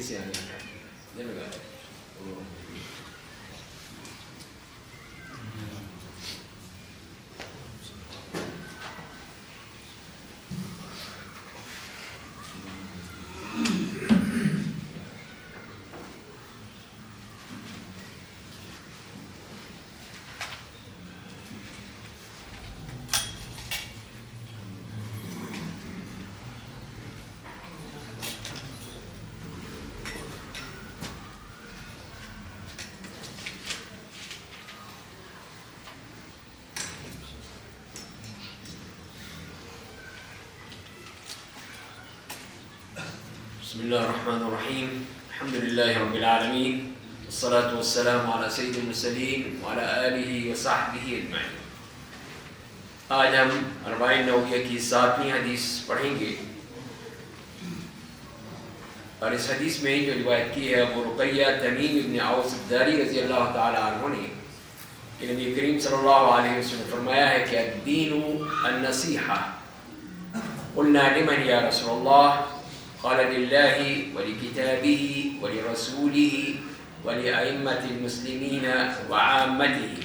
سے آنے لگا بسم الله الرحمن الرحيم الحمد لله رب العالمين والصلاة والسلام على سيد المرسلين وعلى آله وصحبه أجمعين. آج ہم 40 نوویہ کی 7ویں حدیث پڑھیں گے اور اس حدیث میں جو روایت کی ہے وہ رقیہ تمیم ابن اوس الداری رضی اللہ تعالی عنہ نے کہ نبی کریم صلی اللہ علیہ وسلم فرمایا ہے کہ الدین النصیحہ. قلنا لمن یا رسول اللہ؟ قال لله ولكتابه ولرسوله ولأئمة المسلمين وعامته.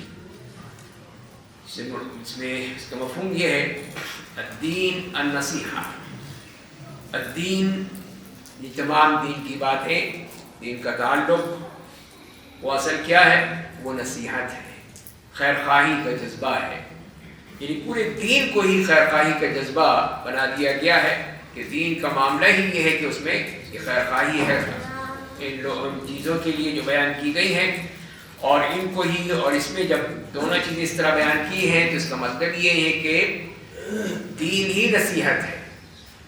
اس کا مفہوم یہ ہے الدین النصیحہ. الدین یہ تمام دین کی باتیں، دین کا تعلق وہ اصل کیا ہے؟ وہ نصیحت ہے، خیر خواہی کا جذبہ ہے. یعنی پورے دین کو ہی خیر خواہی کا جذبہ بنا دیا گیا ہے کہ دین کا معاملہ ہی یہ ہے کہ اس میں یہ خیر خواہی ہے ان چیزوں کے لیے جو بیان کی گئی ہیں، اور ان کو ہی، اور اس میں جب دونوں چیزیں اس طرح بیان کی ہیں تو اس کا مطلب یہ ہے کہ دین ہی نصیحت ہے.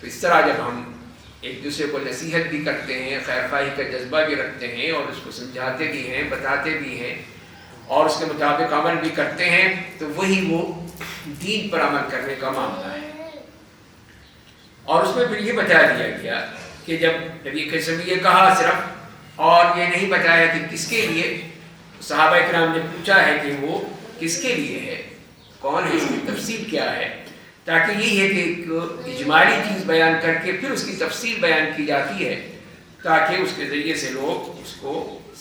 تو اس طرح جب ہم ایک دوسرے کو نصیحت بھی کرتے ہیں، خیر خواہی کا جذبہ بھی رکھتے ہیں اور اس کو سمجھاتے بھی ہیں، بتاتے بھی ہیں اور اس کے مطابق عمل بھی کرتے ہیں، تو وہی وہ دین پر عمل کرنے کا معاملہ ہے. اور اس میں پھر یہ بتا دیا گیا کہ جب نبی کریم صلی اللہ علیہ وسلم نے یہ کہا صرف، اور یہ نہیں بتایا کہ کس کے لیے. صحابہ کرام نے پوچھا ہے کہ وہ کس کے لیے ہے، کون ہے، اس کی تفصیل کیا ہے، تاکہ یہی ہے کہ ایک اجمالی چیز بیان کر کے پھر اس کی تفصیل بیان کی جاتی ہے تاکہ اس کے ذریعے سے لوگ اس کو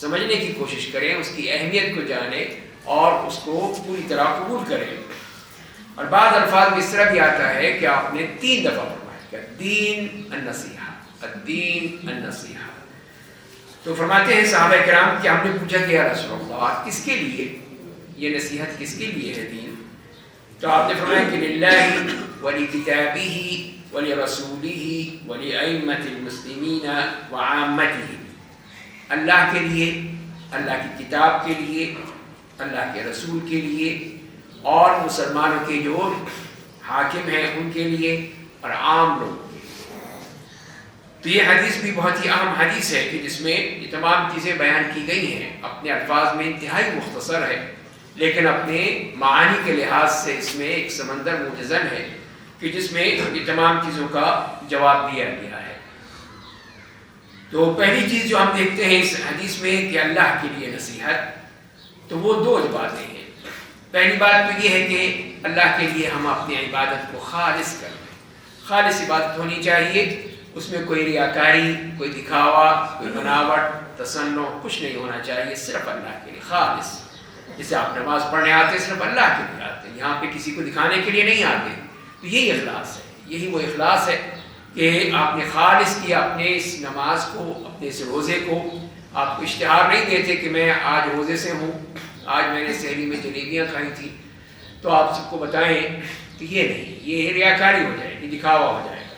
سمجھنے کی کوشش کریں، اس کی اہمیت کو جانیں اور اس کو پوری طرح قبول کریں. اور بعض الفاظ میں اس طرح بھی آتا ہے کہ آپ نے 3 دفعہ الدین النصیحہ، الدین النصیحہ. تو فرماتے ہیں صحابہ کرام کہ ہم نے پوچھا کہ یا رسول اللہ کس کے لیے یہ نصیحت، کس کے لیے ہے دین؟ تو آپ نے فرمایا کہ للہ ولکتابہ ولرسولہ ولأئمة المسلمین وعامتہ. اللہ کے لیے، اللہ کی کتاب کے لیے، اللہ کے رسول کے لیے اور مسلمانوں کے جو حاکم ہیں ان کے لیے اور عام لوگ. تو یہ حدیث بھی بہت ہی اہم حدیث ہے کہ جس میں یہ تمام چیزیں بیان کی گئی ہیں. اپنے الفاظ میں انتہائی مختصر ہے لیکن اپنے معانی کے لحاظ سے اس میں ایک سمندر موجزن ہے کہ جس میں یہ تمام چیزوں کا جواب دیا گیا ہے. تو پہلی چیز جو ہم دیکھتے ہیں اس حدیث میں کہ اللہ کے لیے نصیحت، تو وہ 2 باتیں ہیں. پہلی بات تو یہ ہے کہ اللہ کے لیے ہم اپنی عبادت کو خالص کریں. خالص عبادت ہونی چاہیے، اس میں کوئی ریاکاری، کوئی دکھاوا، کوئی بناوٹ، تصنع کچھ نہیں ہونا چاہیے، صرف اللہ کے لیے خالص. جیسے آپ نماز پڑھنے آتے ہیں صرف اللہ کے لیے آتے ہیں، یہاں پہ کسی کو دکھانے کے لیے نہیں آتے. تو یہی اخلاص ہے، یہی وہ اخلاص ہے کہ آپ نے خالص کیا اپنے اس نماز کو، اپنے اس روزے کو. آپ کو اشتہار نہیں دیتے کہ میں آج روزے سے ہوں، آج میں نے سحری میں جلیبیاں کھائی تھیں، تو آپ سب کو بتائیں. تو یہ نہیں، یہ ریاکاری ہو جائے گی، دکھاوا ہو جائے گا.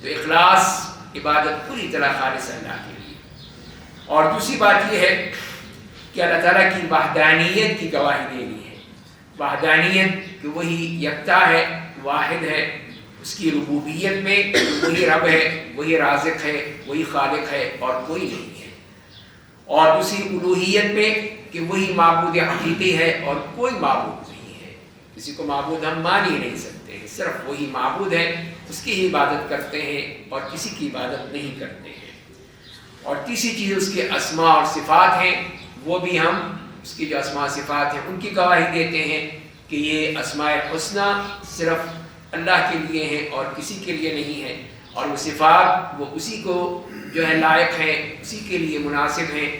تو اخلاص، عبادت پوری طرح خالص اللہ کے لیے. اور دوسری بات یہ ہے کہ اللہ تعالیٰ کی وحدانیت کی گواہی دینی ہے. وحدانیت کہ وہی یکتا ہے، واحد ہے. اس کی ربوبیت میں وہی رب ہے، وہی رازق ہے، وہی خالق ہے اور کوئی نہیں ہے. اور دوسری الوہیت میں کہ وہی معبود حقیقی ہے اور کوئی معبود نہیں ہے. کسی کو معبود ہم مان ہی نہیں سکتے ہیں، صرف وہی معبود ہے، اس کی ہی عبادت کرتے ہیں اور کسی کی عبادت نہیں کرتے ہیں. اور تیسری چیز اس کے اسماء اور صفات ہیں، وہ بھی ہم اس کی جو اسماء صفات ہیں ان کی گواہی دیتے ہیں کہ یہ اسماء حسنہ صرف اللہ کے لیے ہیں اور کسی کے لیے نہیں ہے. اور وہ صفات وہ اسی کو جو ہے لائق ہیں، اسی کے لیے مناسب ہیں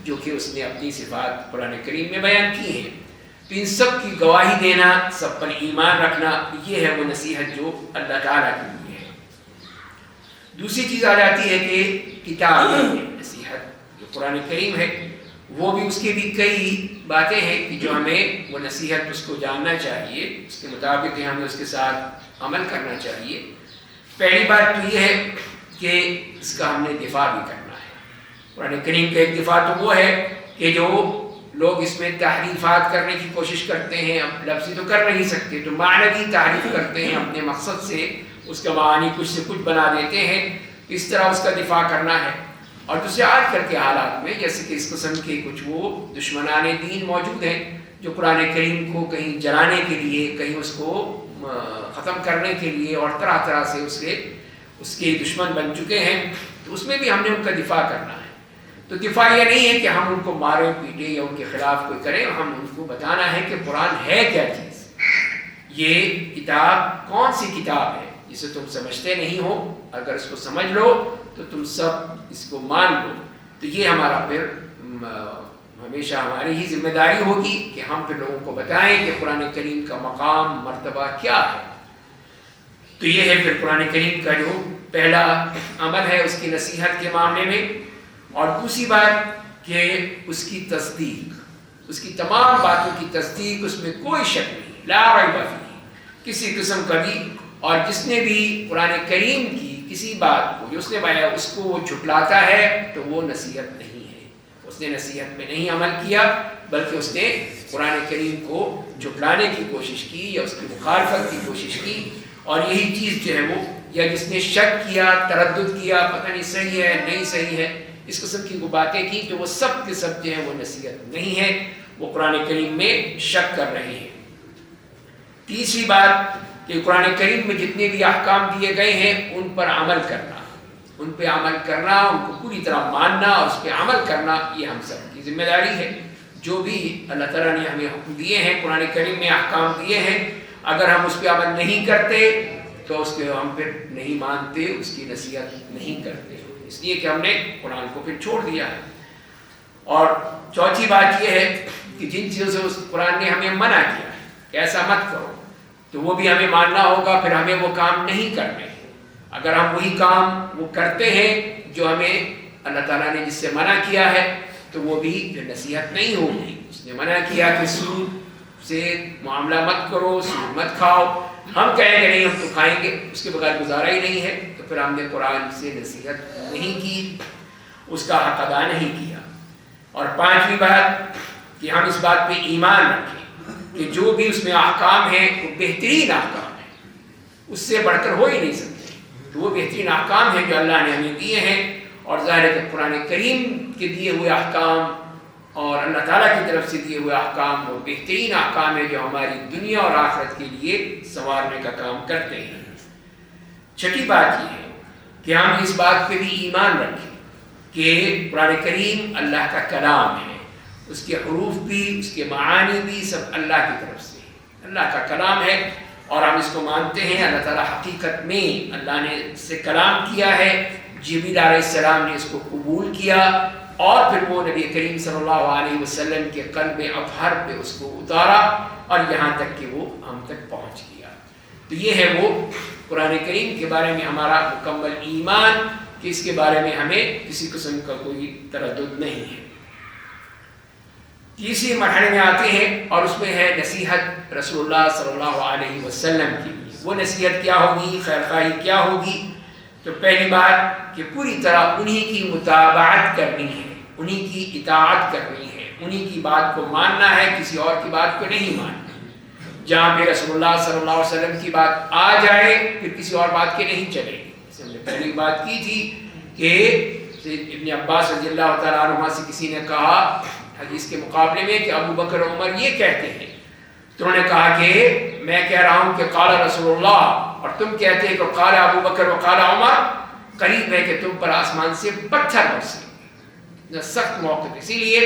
جو کہ اس نے اپنی صفات قرآن کریم میں بیان کی ہیں۔ تو ان سب کی گواہی دینا، سب پر ایمان رکھنا، یہ ہے وہ نصیحت جو اللہ تعالیٰ کے لیے ہے۔ دوسری چیز آ جاتی ہے کہ کتاب نصیحت جو قرآن کریم ہے، وہ بھی اس کے بھی کئی باتیں ہیں کہ جو ہمیں وہ نصیحت اس کو جاننا چاہیے، اس کے مطابق ہمیں اس کے ساتھ عمل کرنا چاہیے۔ پہلی بات تو یہ ہے کہ اس کا ہم نے دفاع بھی کرنا ہے۔ قرآن کریم کا ایک دفاع تو وہ ہے کہ جو لوگ اس میں تحریفات کرنے کی کوشش کرتے ہیں، اب لفظی تو کر نہیں سکتے، تو معنوی تحریف کرتے ہیں، اپنے مقصد سے اس کا معنی کچھ سے کچھ بنا دیتے ہیں، اس طرح اس کا دفاع کرنا ہے۔ اور دوسرے آج کل کے حالات میں جیسے کہ اس قسم کے کچھ وہ دشمنان دین موجود ہیں جو قرآن کریم کو کہیں جلانے کے لیے، کہیں اس کو ختم کرنے کے لیے اور طرح طرح سے اس کے دشمن بن چکے ہیں، تو اس میں بھی ہم نے ان کا دفاع کرنا ہے۔ تو دفاع یہ نہیں ہے کہ ہم ان کو مارے پیٹے یا ان کے خلاف کوئی کریں، ہم ان کو بتانا ہے کہ قرآن ہے کیا چیز، یہ کتاب کون سی کتاب ہے جسے تم سمجھتے نہیں ہو، اگر اس کو سمجھ لو تو تم سب اس کو مان لو۔ تو یہ ہمارا پھر ہمیشہ ہماری ہی ذمہ داری ہوگی کہ ہم پھر لوگوں کو بتائیں کہ قرآن کریم کا مقام مرتبہ کیا ہے۔ تو یہ ہے پھر قرآن کریم کا جو پہلا عمل ہے اس کی نصیحت کے معاملے میں۔ اور دوسری بات کہ اس کی تصدیق، اس کی تمام باتوں کی تصدیق، اس میں کوئی شک نہیں، لا ریب فیہ، کسی قسم کا بھی۔ اور جس نے بھی قرآن کریم کی کسی بات کو جو اس نے بیان اس کو وہ جھٹلاتا ہے تو وہ نصیحت نہیں ہے، اس نے نصیحت میں نہیں عمل کیا، بلکہ اس نے قرآن کریم کو جھٹلانے کی کوشش کی یا اس کی مخالفت کی کوشش کی۔ اور یہی چیز جو ہے وہ، یا جس نے شک کیا، تردد کیا، پتہ نہیں صحیح ہے نہیں صحیح ہے، اس قسم کی وہ باتیں کی، تو وہ سب کے سب جو ہیں وہ نصیحت نہیں ہے، وہ قرآن کریم میں شک کر رہے ہیں۔ تیسری بات کہ قرآن کریم میں جتنے بھی احکام دیے گئے ہیں ان پر عمل کرنا، ان پہ عمل کرنا، ان کو پوری طرح ماننا اور اس پہ عمل کرنا، یہ ہم سب کی ذمہ داری ہے۔ جو بھی اللہ تعالیٰ نے ہمیں حکم دیے ہیں، قرآن کریم میں احکام دیے ہیں، اگر ہم اس پہ عمل نہیں کرتے تو اس کے ہم پھر نہیں مانتے، اس کی نصیحت نہیں کرتے، اس لیے کہ ہم نے قرآن کو پھر چھوڑ دیا ہے۔ اور چوتھی بات یہ ہے کہ جن چیزوں سے اس قرآن نے ہمیں منع کیا ہے کہ ایسا مت کرو، تو وہ بھی ہمیں ماننا ہوگا، پھر ہمیں وہ کام نہیں کرنے ہیں۔ اگر ہم وہی کام وہ کرتے ہیں جو ہمیں اللہ تعالیٰ نے جس سے منع کیا ہے تو وہ بھی پھر نصیحت نہیں ہوگی۔ اس نے منع کیا کہ سود سے معاملہ مت کرو، سود مت کھاؤ، ہم کہیں گے نہیں ہم تو کھائیں گے، اس کے بغیر گزارا ہی نہیں ہے، تو پھر ہم نے قرآن سے نصیحت نہیں کی، اس کا حق ادا نہیں کیا۔ اور پانچویں بات کہ ہم اس بات پہ ایمان رکھیں کہ جو بھی اس میں احکام ہیں وہ بہترین احکام ہیں، اس سے بڑھ کر ہو ہی نہیں سکتے، تو وہ بہترین احکام ہیں جو اللہ نے ہمیں دیے ہیں۔ اور ظاہر ہے کہ قرآن کریم کے دیے ہوئے احکام اور اللہ تعالیٰ کی طرف سے دیے ہوئے احکام وہ بہترین احکام ہیں جو ہماری دنیا اور آخرت کے لیے سنوارنے کا کام کرتے ہیں۔ چھٹی بات یہ ہے کہ ہم اس بات پہ بھی ایمان رکھیں کہ قرآن کریم اللہ کا کلام ہے، اس کے حروف بھی، اس کے معانی بھی سب اللہ کی طرف سے اللہ کا کلام ہے، اور ہم اس کو مانتے ہیں۔ اللہ تعالیٰ حقیقت میں اللہ نے اس سے کلام کیا ہے، جبریل علیہ السلام نے اس کو قبول کیا، اور پھر وہ نبی کریم صلی اللہ علیہ وسلم کے قلب اطہر پہ اس کو اتارا، اور یہاں تک کہ وہ ہم تک پہنچ گیا۔ تو یہ ہے وہ قرآن کریم کے بارے میں ہمارا مکمل ایمان کہ اس کے بارے میں ہمیں کسی قسم کا کوئی تردد نہیں ہے۔ تیسری مرحلے میں آتے ہیں اور اس میں ہے نصیحت رسول اللہ صلی اللہ علیہ وسلم کی۔ وہ نصیحت کیا ہوگی، خیر خواہی کیا ہوگی؟ تو پہلی بات کہ پوری طرح انہی کی متابعت کرنی ہے، انہی کی اطاعت کرنی ہے، انہی کی بات کو ماننا ہے، کسی اور کی بات کو نہیں ماننا۔ جہاں پہ رسول اللہ صلی اللہ علیہ وسلم کی بات آ جائے پھر کسی اور بات کے نہیں چلے گی۔ جیسے ہم نے پہلی بات کی تھی کہ ابن عباس رضی اللہ تعالیٰ عنہ سے کسی نے کہا حدیث کے مقابلے میں کہ ابو بکر عمر یہ کہتے ہیں، تو انہوں نے کہا کہ میں کہہ رہا ہوں کہ قال رسول اللہ، اور تم کہتے ہیں کہ قال ابو بکر و قال عمر، قریب ہے کہ تم پر آسمان سے پتھر برسے، سخت موقف، اسی لیے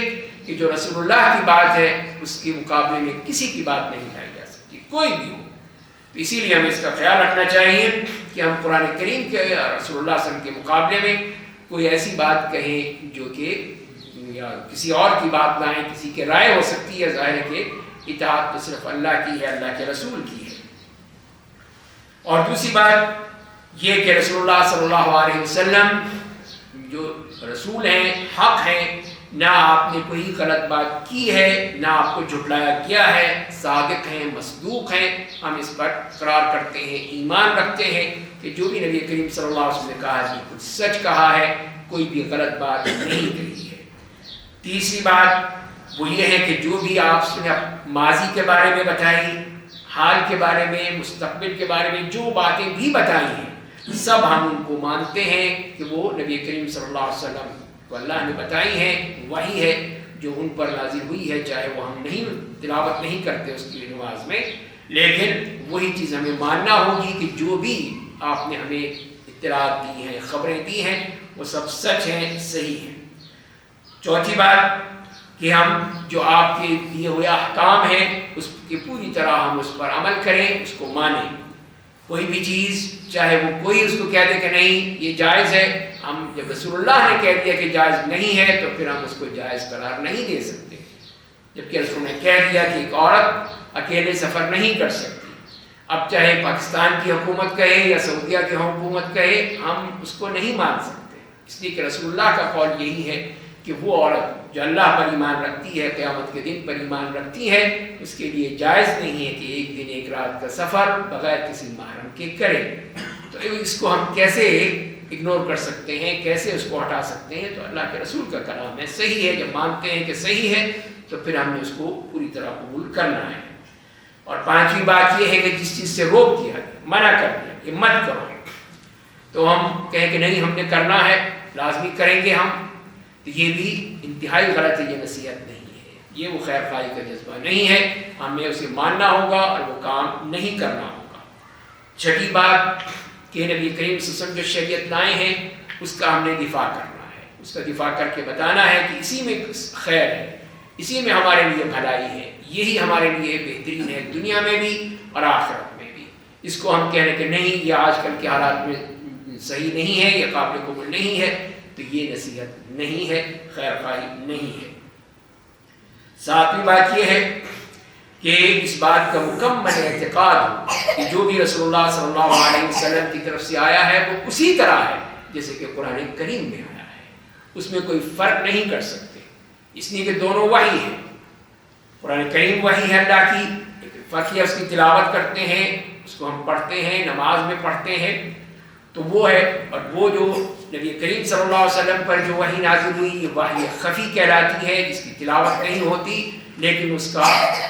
کہ جو رسول اللہ کی بات ہے اس کے مقابلے میں کسی کی بات نہیں لائی جا سکتی، کوئی بھی ہو۔ تو اسی لیے ہمیں اس کا خیال رکھنا چاہیے کہ ہم قرآن کریم کے رسول اللہ صلی اللہ علیہ وسلم کے مقابلے میں کوئی ایسی بات کہیں جو کہ یا کسی اور کی بات لائیں، کسی کے رائے ہو سکتی ہے، ظاہر ہے کہ اطاعت تو صرف اللہ کی ہے، اللہ کے رسول کی ہے۔ اور دوسری بات یہ کہ رسول اللہ صلی اللہ علیہ وسلم جو رسول ہیں، حق ہیں، نہ آپ نے کوئی غلط بات کی ہے، نہ آپ کو جھٹلایا گیا ہے، صادق ہیں، مصدوق ہیں، ہم اس پر اقرار کرتے ہیں، ایمان رکھتے ہیں کہ جو بھی نبی کریم صلی اللہ علیہ وسلم نے کہا ہے بالکل سچ کہا ہے، کوئی بھی غلط بات نہیں کہی ہے۔ تیسری بات وہ یہ ہے کہ جو بھی آپ نے ماضی کے بارے میں بتائی، حال کے بارے میں، مستقبل کے بارے میں جو باتیں بھی بتائی ہیں، سب ہم ان کو مانتے ہیں کہ وہ نبی کریم صلی اللہ علیہ وسلم کو اللہ نے بتائی ہیں، وہی ہے جو ان پر نازل ہوئی ہے، چاہے وہ ہم نہیں تلاوت نہیں کرتے اس کی نماز میں، لیکن وہی چیز ہمیں ماننا ہوگی کہ جو بھی آپ نے ہمیں اطلاعات دی ہیں، خبریں دی ہیں، وہ سب سچ ہیں، صحیح ہیں۔ چوتھی بات کہ ہم جو آپ کے دیے ہوئے احکام ہیں اس کی پوری طرح ہم اس پر عمل کریں، اس کو مانیں۔ کوئی بھی چیز چاہے وہ کوئی اس کو کہہ دے کہ نہیں یہ جائز ہے، ہم جب رسول اللہ نے کہہ دیا کہ جائز نہیں ہے تو پھر ہم اس کو جائز قرار نہیں دے سکتے، جبکہ رسول نے کہہ دیا کہ ایک عورت اکیلے سفر نہیں کر سکتی۔ اب چاہے پاکستان کی حکومت کہے یا سعودیہ کی حکومت کہے، ہم اس کو نہیں مان سکتے، اس لیے کہ رسول اللہ کا قول یہی ہے کہ وہ عورت جو اللہ پر ایمان رکھتی ہے، قیامت کے دن پر ایمان رکھتی ہے، اس کے لیے جائز نہیں ہے کہ ایک دن ایک رات کا سفر بغیر کسی محرم کے کرے۔ تو اس کو ہم کیسے اگنور کر سکتے ہیں، کیسے اس کو ہٹا سکتے ہیں؟ تو اللہ کے رسول کا کلام ہے، صحیح ہے، جب مانتے ہیں کہ صحیح ہے تو پھر ہم نے اس کو پوری طرح قبول کرنا ہے۔ اور پانچویں بات یہ ہے کہ جس چیز سے روک دیا گیا، منع کر دیا کہ مت کرو، تو ہم کہیں کہ نہیں ہم نے کرنا ہے، لازمی کریں گے ہم، تو یہ بھی انتہائی غلط ہے، یہ نصیحت نہیں ہے، یہ وہ خیر خواہی کا جذبہ نہیں ہے، ہمیں اسے ماننا ہوگا اور وہ کام نہیں کرنا ہوگا۔ چھٹی بات کہ نبی کریم صلی اللہ علیہ وسلم جو شریعت لائے ہیں اس کا ہم نے دفاع کرنا ہے، اس کا دفاع کر کے بتانا ہے کہ اسی میں خیر ہے، اسی میں ہمارے لیے بھلائی ہے، یہی ہمارے لیے بہترین ہے، دنیا میں بھی اور آخرت میں بھی۔ اس کو ہم کہنے کہ نہیں یہ آج کل کے حالات میں صحیح نہیں ہے، یہ قابل قبول نہیں ہے، تو یہ نصیحت نہیں ہے، خیر خواہی نہیں ہے۔ ساتویں بات یہ ہے کہ اس بات کا مکمل اعتقاد ہو کہ جو بھی رسول اللہ صلی اللہ علیہ وسلم کی طرف سے آیا ہے وہ اسی طرح ہے جیسے کہ قرآن کریم میں آیا ہے، اس میں کوئی فرق نہیں کر سکتے، اس لیے کہ دونوں وحی ہیں۔ قرآن کریم وحی ہے اللہ کی، لیکن فرق ہے اس کی تلاوت کرتے ہیں، اس کو ہم پڑھتے ہیں، نماز میں پڑھتے ہیں، تو وہ ہے۔ اور وہ جو نبی کریم صلی اللہ علیہ وسلم پر جو وحی نازل ہوئی یہ وحی خفی کہلاتی ہے، جس کی تلاوت نہیں ہوتی لیکن اس کا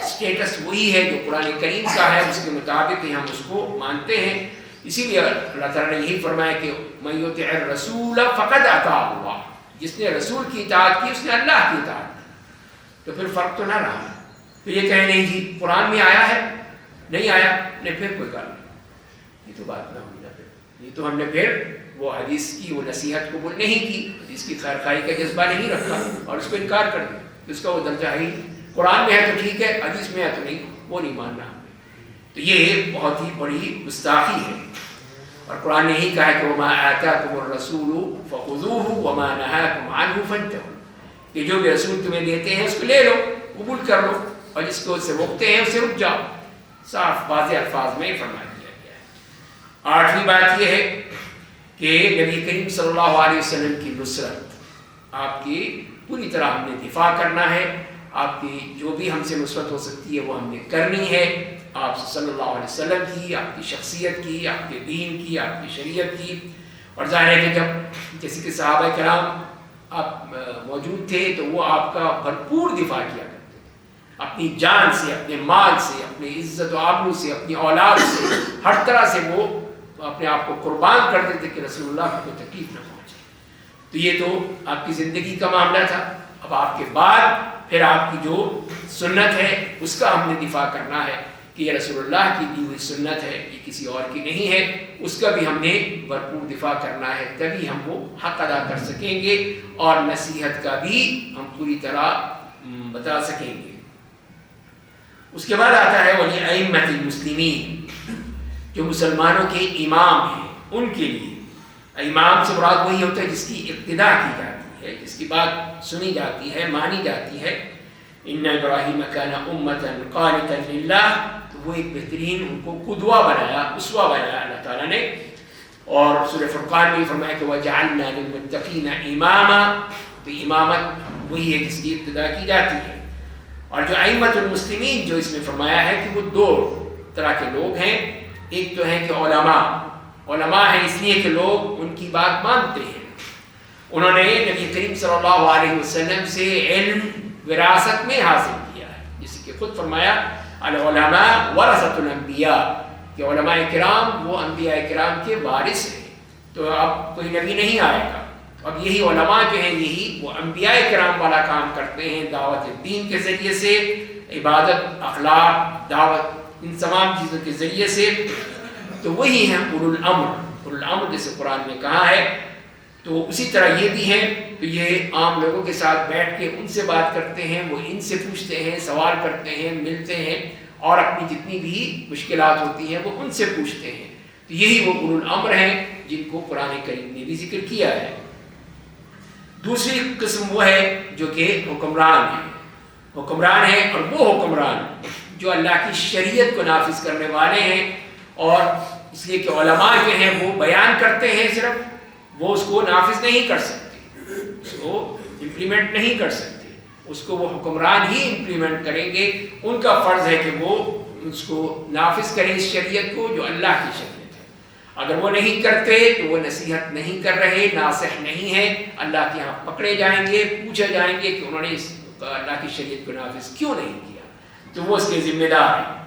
سٹیٹس وہی ہے جو قرآن کریم کا ہے، اس کے مطابق ہی ہم اس کو مانتے ہیں۔ اسی لیے اللہ تعالیٰ نے یہی فرمایا کہ من یطع الرسول فقد اطاع اللہ، جس نے رسول کی اطاعت کی اس نے اللہ کی اطاعت کی۔ تو پھر فرق تو نہ رہا، پھر یہ کہیں نہیں جی قرآن میں آیا ہے نہیں آیا، نہیں پھر کوئی کار نہیں، یہ تو بات نہ ہوئی نا، پھر یہ تو ہم نے پھر وہ حدیث کی وہ نصیحت قبول نہیں کی، حدیث کی خیر خواہی کا جذبہ نہیں رکھا اور اس کو انکار کر دیا، اس کا وہ درجہ ہی قرآن میں ہے تو ٹھیک ہے، حدیث میں ہے تو نہیں، وہ نہیں ماننا ہمیں۔ تو یہ بہت ہی بڑی گستاخی ہے، اور قرآن نے یہی کہا ہے کہ وَمَا آتَاكُمُ الرَّسُولُ فَخُذُوهُ وَمَا نَهَاكُمْ عَنْهُ فَانْتَهُوا، کہ جو بھی رسول تمہیں دیتے ہیں اس کو لے لو، قبول کر لو، اور جس کو اس سے روکتے ہیں اس سے رک جاؤ، صاف واضح الفاظ میں فرما دیا گیا ہے۔ آٹھویں بات یہ ہے کہ نبی کریم صلی اللہ علیہ وسلم کی نصرت، آپ کی پوری طرح ہم نے دفاع کرنا ہے، آپ کی جو بھی ہم سے نصرت ہو سکتی ہے وہ ہم نے کرنی ہے، آپ صلی اللہ علیہ وسلم کی، آپ کی شخصیت کی، آپ کے دین کی، آپ کی شریعت کی۔ اور ظاہر ہے کہ جب جیسے کہ صحابہ کرام آپ موجود تھے تو وہ آپ کا بھرپور دفاع کیا کرتے تھے، اپنی جان سے، اپنے مال سے، اپنی عزت و آبرو سے، اپنی اولاد سے، ہر طرح سے وہ اپنے آپ کو قربان کر دیتے کہ رسول اللہ کو تکلیف نہ پہنچے۔ تو یہ تو آپ کی زندگی کا معاملہ تھا، اب آپ کے بعد پھر آپ کی جو سنت ہے اس کا ہم نے دفاع کرنا ہے کہ یہ رسول اللہ کی دی ہوئی سنت ہے، یہ کسی اور کی نہیں ہے، اس کا بھی ہم نے بھرپور دفاع کرنا ہے، تبھی ہم وہ حق ادا کر سکیں گے اور نصیحت کا بھی ہم پوری طرح بتا سکیں گے۔ اس کے بعد آتا ہے ولی ائمۃ المسلمین، جو مسلمانوں کے امام ہیں ان کے لیے. امام سے مراد وہی ہوتا ہے جس کی اقتداء کی جاتی ہے، جس کی بات سنی جاتی ہے، مانی جاتی ہے. ان ابراہیم کان امۃ قانتا للہ، تو وہ ایک بہترین ان کو قدوہ بنایا، اسوہ بنایا اللہ تعالیٰ نے. اور سورہ فرقان میں فرمایا کہ وجعلنا للمتقین اماما، تو امامت وہی ہے جس کی ابتدا کی جاتی ہے. اور جو ائمۃ المسلمین جو اس میں فرمایا ہے کہ وہ دو طرح کے لوگ ہیں. ایک تو ہے کہ علماء ہیں اس لیے کہ لوگ ان کی بات مانتے ہیں. انہوں نے نبی کریم صلی اللہ علیہ وسلم سے علم وراثت میں حاصل کیا ہے، جس کہ خود فرمایا العلماء ورثۃ الانبیاء، کہ علماء کرام وہ انبیاء کرام کے وارث ہیں. تو اب کوئی نبی نہیں آئے گا، اب یہی علماء جو ہیں یہی وہ انبیاء کرام والا کام کرتے ہیں، دعوت دین کے ذریعے سے، عبادت، اخلاق، دعوت، ان تمام چیزوں کے ذریعے سے. تو وہی ہیں اولو الامر جیسے قرآن میں کہا ہے. تو اسی طرح یہ بھی ہیں، تو یہ عام لوگوں کے ساتھ بیٹھ کے ان سے بات کرتے ہیں، وہ ان سے پوچھتے ہیں، سوال کرتے ہیں، ملتے ہیں، اور اپنی جتنی بھی مشکلات ہوتی ہیں وہ ان سے پوچھتے ہیں. تو یہی وہ اولو الامر ہیں جن کو قرآن کریم نے بھی ذکر کیا ہے. دوسری قسم وہ ہے جو کہ حکمران ہیں، اور وہ حکمران جو اللہ کی شریعت کو نافذ کرنے والے ہیں. اور اس لیے کہ علماء جو ہیں وہ بیان کرتے ہیں، صرف وہ اس کو نافذ نہیں کر سکتے، اس کو امپلیمنٹ نہیں کر سکتے، اس کو وہ حکمران ہی امپلیمنٹ کریں گے. ان کا فرض ہے کہ وہ اس کو نافذ کریں، اس شریعت کو جو اللہ کی شریعت ہے. اگر وہ نہیں کرتے تو وہ نصیحت نہیں کر رہے، ناصح نہیں ہیں. اللہ کے ہاں پکڑے جائیں گے، پوچھے جائیں گے کہ انہوں نے اس اللہ کی شریعت کو نافذ کیوں نہیں کیا، تو وہ اس کے ذمہ دار ہیں.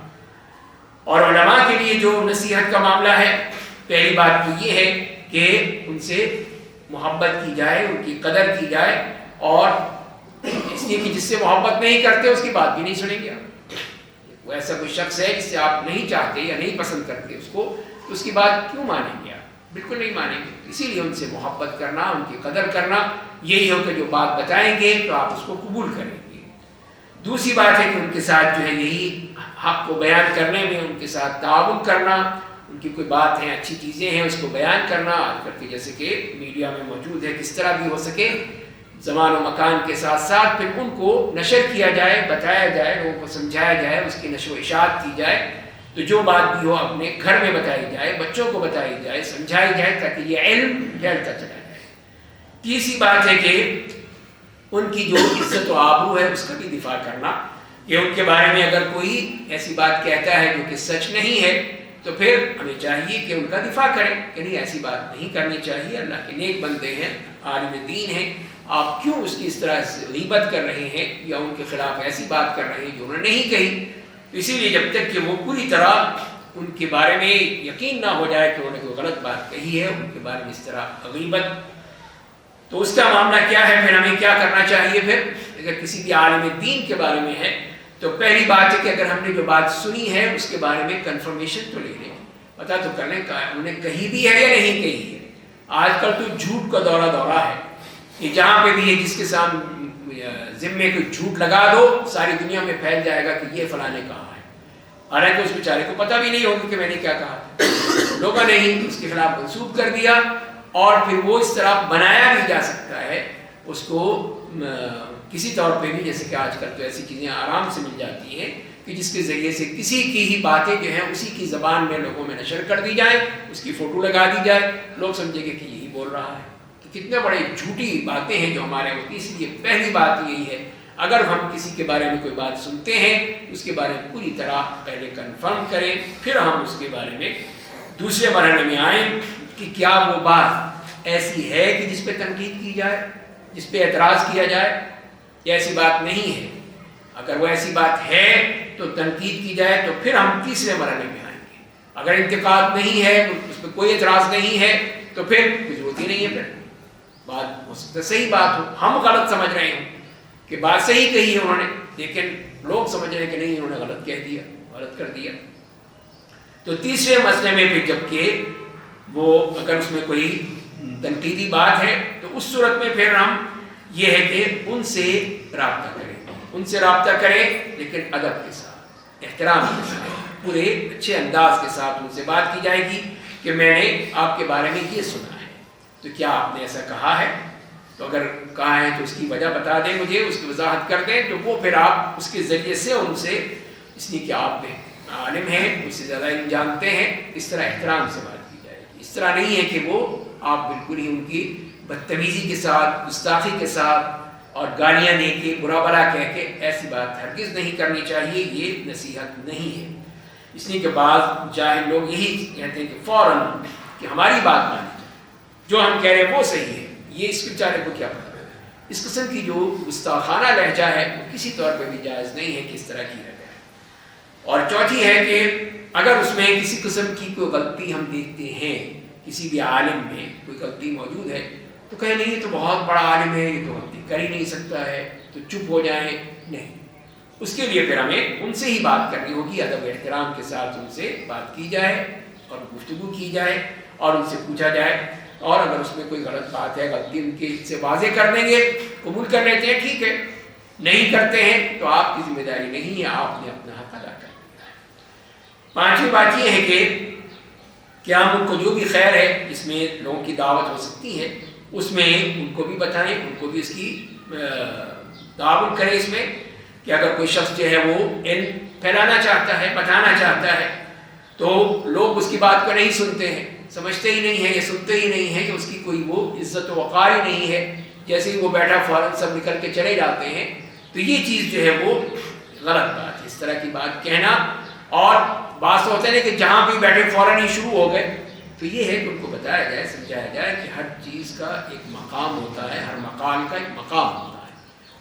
اور علماء کے لیے جو نصیحت کا معاملہ ہے، پہلی بات تو یہ ہے کہ ان سے محبت کی جائے، ان کی قدر کی جائے. اور اس لیے کہ جس سے محبت نہیں کرتے اس کی بات بھی نہیں سنیں گے. وہ ایسا کوئی شخص ہے جس سے آپ نہیں چاہتے یا نہیں پسند کرتے اس کو، تو اس کی بات کیوں مانیں گے آپ؟ بالکل نہیں مانیں گے. اسی لیے ان سے محبت کرنا، ان کی قدر کرنا، یہی ہو کہ جو بات بتائیں گے تو آپ اس کو قبول کریں گے. دوسری بات ہے کہ ان کے ساتھ جو ہے یہی حق کو بیان کرنے میں ان کے ساتھ تعاون کرنا. ان کی کوئی بات ہے، اچھی چیزیں ہیں، اس کو بیان کرنا. آج کل کے جیسے کہ میڈیا میں موجود ہے، کس طرح بھی ہو سکے زمان و مکان کے ساتھ ساتھ پھر ان کو نشر کیا جائے، بتایا جائے، لوگوں کو سمجھایا جائے، اس کی نشر و اشاعت کی جائے. تو جو بات بھی ہو اپنے گھر میں بتائی جائے، بچوں کو بتائی جائے، سمجھائی جائے، تاکہ یہ علم پھیلتا چلا جائے. تیسری بات ہے کہ ان کی جو عزت و آبرو ہے اس کا بھی دفاع کرنا، کہ ان کے بارے میں اگر کوئی ایسی بات کہتا ہے جو کہ سچ نہیں ہے تو پھر ہمیں چاہیے کہ ان کا دفاع کریں کہ نہیں، ایسی بات نہیں کرنی چاہیے. اللہ کے نیک بندے ہیں، عالم دین ہیں، آپ کیوں اس کی اس طرح سے غیبت کر رہے ہیں یا ان کے خلاف ایسی بات کر رہے ہیں جو انہوں نے نہیں کہی. اسی لیے جب تک کہ وہ پوری طرح ان کے بارے میں یقین نہ ہو جائے کہ انہوں نے کوئی غلط بات کہی ہے، ان کے بارے میں اس طرح غیبت، تو اس کا معاملہ کیا ہے؟ پھر ہمیں کیا کرنا چاہیے؟ پھر اگر کسی بھی عالم دین کے بارے میں ہے تو پہلی بات ہے کہ اگر ہم نے جو بات سنی ہے اس کے بارے میں کنفرمیشن تو لے لیں، پتہ تو کر لیں کہ انہوں نے کہی بھی ہے یا نہیں کہی ہے. آج کل تو جھوٹ کا دورہ ہے کہ جہاں پہ بھی ہے جس کے سامنے ذمے کوئی جھوٹ لگا دو ساری دنیا میں پھیل جائے گا کہ یہ فلاں نے کہا ہے، حالانکہ اس بیچارے کو پتہ بھی نہیں ہوگا کہ میں نے کیا کہا. لوگوں نے ہی اس کے خلاف منسوب کر دیا، اور پھر وہ اس طرح بنایا بھی جا سکتا ہے اس کو کسی طور پہ بھی. جیسے کہ آج کل تو ایسی چیزیں آرام سے مل جاتی ہیں کہ جس کے ذریعے سے کسی کی ہی باتیں جو ہیں اسی کی زبان میں لوگوں میں نشر کر دی جائے، اس کی فوٹو لگا دی جائے، لوگ سمجھیں گے کہ یہی بول رہا ہے. تو کتنے بڑے جھوٹی باتیں ہیں جو ہمارے ہوتی. اس لیے پہلی بات یہی ہے اگر ہم کسی کے بارے میں کوئی بات سنتے ہیں اس کے بارے میں پوری طرح پہلے کنفرم کریں، پھر ہم اس کے بارے میں دوسرے مرحلے میں آئیں کہ کیا وہ بات ایسی ہے کہ جس پہ تنقید کی جائے، جس پہ اعتراض کیا جائے، یا ایسی بات نہیں ہے. اگر وہ ایسی بات ہے تو تنقید کی جائے، تو پھر ہم تیسرے مرحلے میں آئیں گے. اگر انتقاد نہیں ہے، اس پہ کوئی اعتراض نہیں ہے، تو پھر کوئی ضرورت ہی نہیں ہے. پھر بات ہو سکتا ہے صحیح بات ہو، ہم غلط سمجھ رہے ہوں کہ بات صحیح کہی ہے انہوں نے، لیکن لوگ سمجھ رہے ہیں کہ نہیں انہوں نے غلط کہہ دیا، غلط کر دیا. تو تیسرے مسئلے میں پھر جبکہ وہ اگر اس میں کوئی تنقیدی بات ہے تو اس صورت میں پھر ہم یہ ہے کہ ان سے رابطہ کریں، ان سے رابطہ کریں لیکن ادب کے ساتھ، احترام کے ساتھ. پورے اچھے انداز کے ساتھ ان سے بات کی جائے گی کہ میں نے آپ کے بارے میں یہ سنا ہے، تو کیا آپ نے ایسا کہا ہے؟ تو اگر کہا ہے تو اس کی وجہ بتا دیں مجھے، اس کی وضاحت کر دیں، تو وہ پھر آپ اس کے ذریعے سے ان سے، اس لیے کہ آپ عالم ہیں، اس سے زیادہ علم جانتے ہیں، اس طرح احترام سے بات کی جائے گی۔ اس طرح نہیں ہے کہ وہ آپ بالکل ہی ان کی بدتمیزی کے ساتھ، گستاخی کے ساتھ اور گالیاں دے کے، برا بھلا کہہ کے، ایسی بات ہرگز نہیں کرنی چاہیے، یہ نصیحت نہیں ہے۔ اس لیے کہ بعض جاہل لوگ یہی کہتے ہیں کہ فوراً کہ ہماری بات مانی جائے، جو ہم کہہ رہے ہیں وہ صحیح ہے، یہ اس بیچارے کو کیا پتہ ہے۔ اس قسم کی جو گستاخانہ لہجہ ہے وہ کسی طور پہ بھی جائز نہیں ہے کہ اس طرح کی لہجہ ہے۔ اور چوتھی ہے کہ اگر اس میں کسی قسم کی کوئی غلطی ہم دیکھتے ہیں، کسی بھی عالم میں کوئی غلطی موجود ہے، تو کہیں نہیں یہ تو بہت بڑا عالم ہے، یہ تو غلطی کر ہی نہیں سکتا ہے، تو چپ ہو جائیں، نہیں۔ اس کے لیے پھر ہمیں ان سے ہی بات کرنی ہوگی، ادب و احترام کے ساتھ ان سے بات کی جائے اور گفتگو کی جائے اور ان سے پوچھا جائے، اور اگر اس میں کوئی غلط بات ہے، غلطی ان کے سے واضح کر دیں گے، قبول کر لیتے ہیں، ٹھیک ہے، نہیں کرتے ہیں تو آپ کی ذمہ داری نہیں ہے، آپ نے اپنا حق ادا کر دیا ہے۔ پانچویں بات یہ ہے کہ کیا ہم ان کو جو بھی خیر ہے جس میں لوگوں کی دعوت ہو سکتی ہے، اس میں ان کو بھی بتائیں، ان کو بھی اس کی تعاون کریں، اس میں کہ اگر کوئی شخص جو ہے وہ علم پھیلانا چاہتا ہے، بتانا چاہتا ہے، تو لوگ اس کی بات کو نہیں سنتے ہیں، سمجھتے ہی نہیں ہیں، یہ سنتے ہی نہیں ہیں کہ اس کی کوئی وہ عزت و وقار ہی نہیں ہے، جیسے ہی وہ بیٹھا فوراً سب نکل کے چلے جاتے ہیں، تو یہ چیز جو ہے وہ غلط بات ہے، اس طرح کی بات کہنا۔ اور بات ہوتا ہے کہ جہاں بھی بیٹھے فوراً ہی شروع ہو گئے، تو یہ ہے کہ ان کو بتایا جائے، سمجھایا جائے کہ ہر چیز کا ایک مقام ہوتا ہے، ہر مقام کا ایک مقام ہوتا ہے،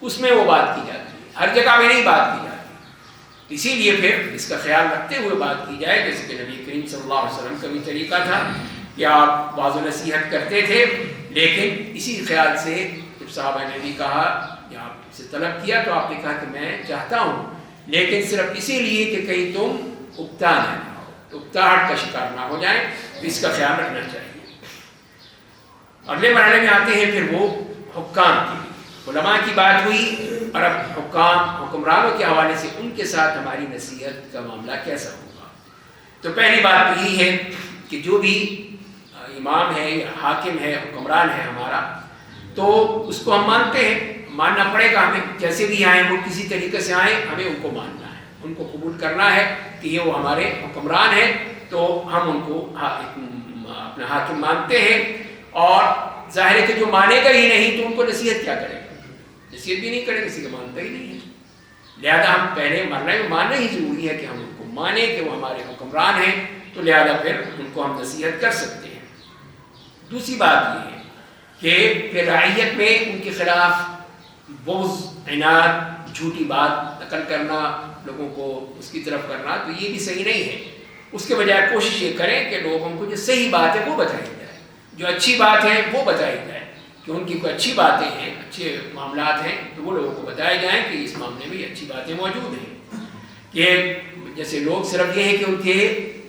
اس میں وہ بات کی جاتی ہے، ہر جگہ میں نہیں بات کی جاتی۔ اسی لیے پھر اس کا خیال رکھتے ہوئے بات کی جائے، جیسے کہ نبی کریم صلی اللہ علیہ وسلم کا بھی طریقہ تھا کہ آپ واضح نصیحت کرتے تھے، لیکن اسی خیال سے جب صحابہ نے بھی کہا یا آپ سے طلب کیا تو آپ نے کہا کہ میں چاہتا ہوں، لیکن صرف اسی لیے کہ کہیں تم اکتا نہ ہو، اکتاہٹ کا شکار نہ ہو جائیں، اس کا خیال رکھنا چاہیے۔ اگلے مرحلے میں آتے ہیں پھر وہ حکام کی، علماء کی بات ہوئی، اور اب حکمرانوں کے حوالے سے ان کے ساتھ ہماری نصیحت کا معاملہ کیسا ہوگا۔ تو پہلی بات یہی ہے کہ جو بھی امام ہے، حاکم ہے، حکمران ہے ہمارا، تو اس کو ہم مانتے ہیں، ماننا پڑے گا ہمیں، جیسے بھی آئیں وہ کسی طریقے سے آئیں، ہمیں ان کو ماننا ہے، ان کو قبول کرنا ہے کہ یہ وہ ہمارے حکمران ہیں، تو ہم ان کو اپنا حاکم مانتے ہیں۔ اور ظاہر ہے کہ جو مانے گا ہی نہیں تو ان کو نصیحت کیا کرے گا، نصیحت بھی نہیں کرے، کسی کو مانتا ہی نہیں ہے، لہذا ہم پہلے ماننا ہی ضروری ہے کہ ہم ان کو مانیں کہ وہ ہمارے حکمران ہیں، تو لہذا پھر ان کو ہم نصیحت کر سکتے ہیں۔ دوسری بات یہ ہے کہ پھر رعیت میں ان کے خلاف بغض، عناد، جھوٹی بات نقل کرنا، لوگوں کو اس کی طرف کرنا، تو یہ بھی صحیح نہیں ہے۔ اس کے بجائے کوشش یہ کریں کہ لوگوں کو جو صحیح بات ہے وہ بتائی جائے، جو اچھی بات ہے وہ بتائی جائے، کہ ان کی کوئی اچھی باتیں ہیں، اچھے معاملات ہیں، تو وہ لوگوں کو بتائے جائیں کہ اس معاملے میں اچھی باتیں موجود ہیں۔ کہ جیسے لوگ صرف یہ ہے کہ ان کے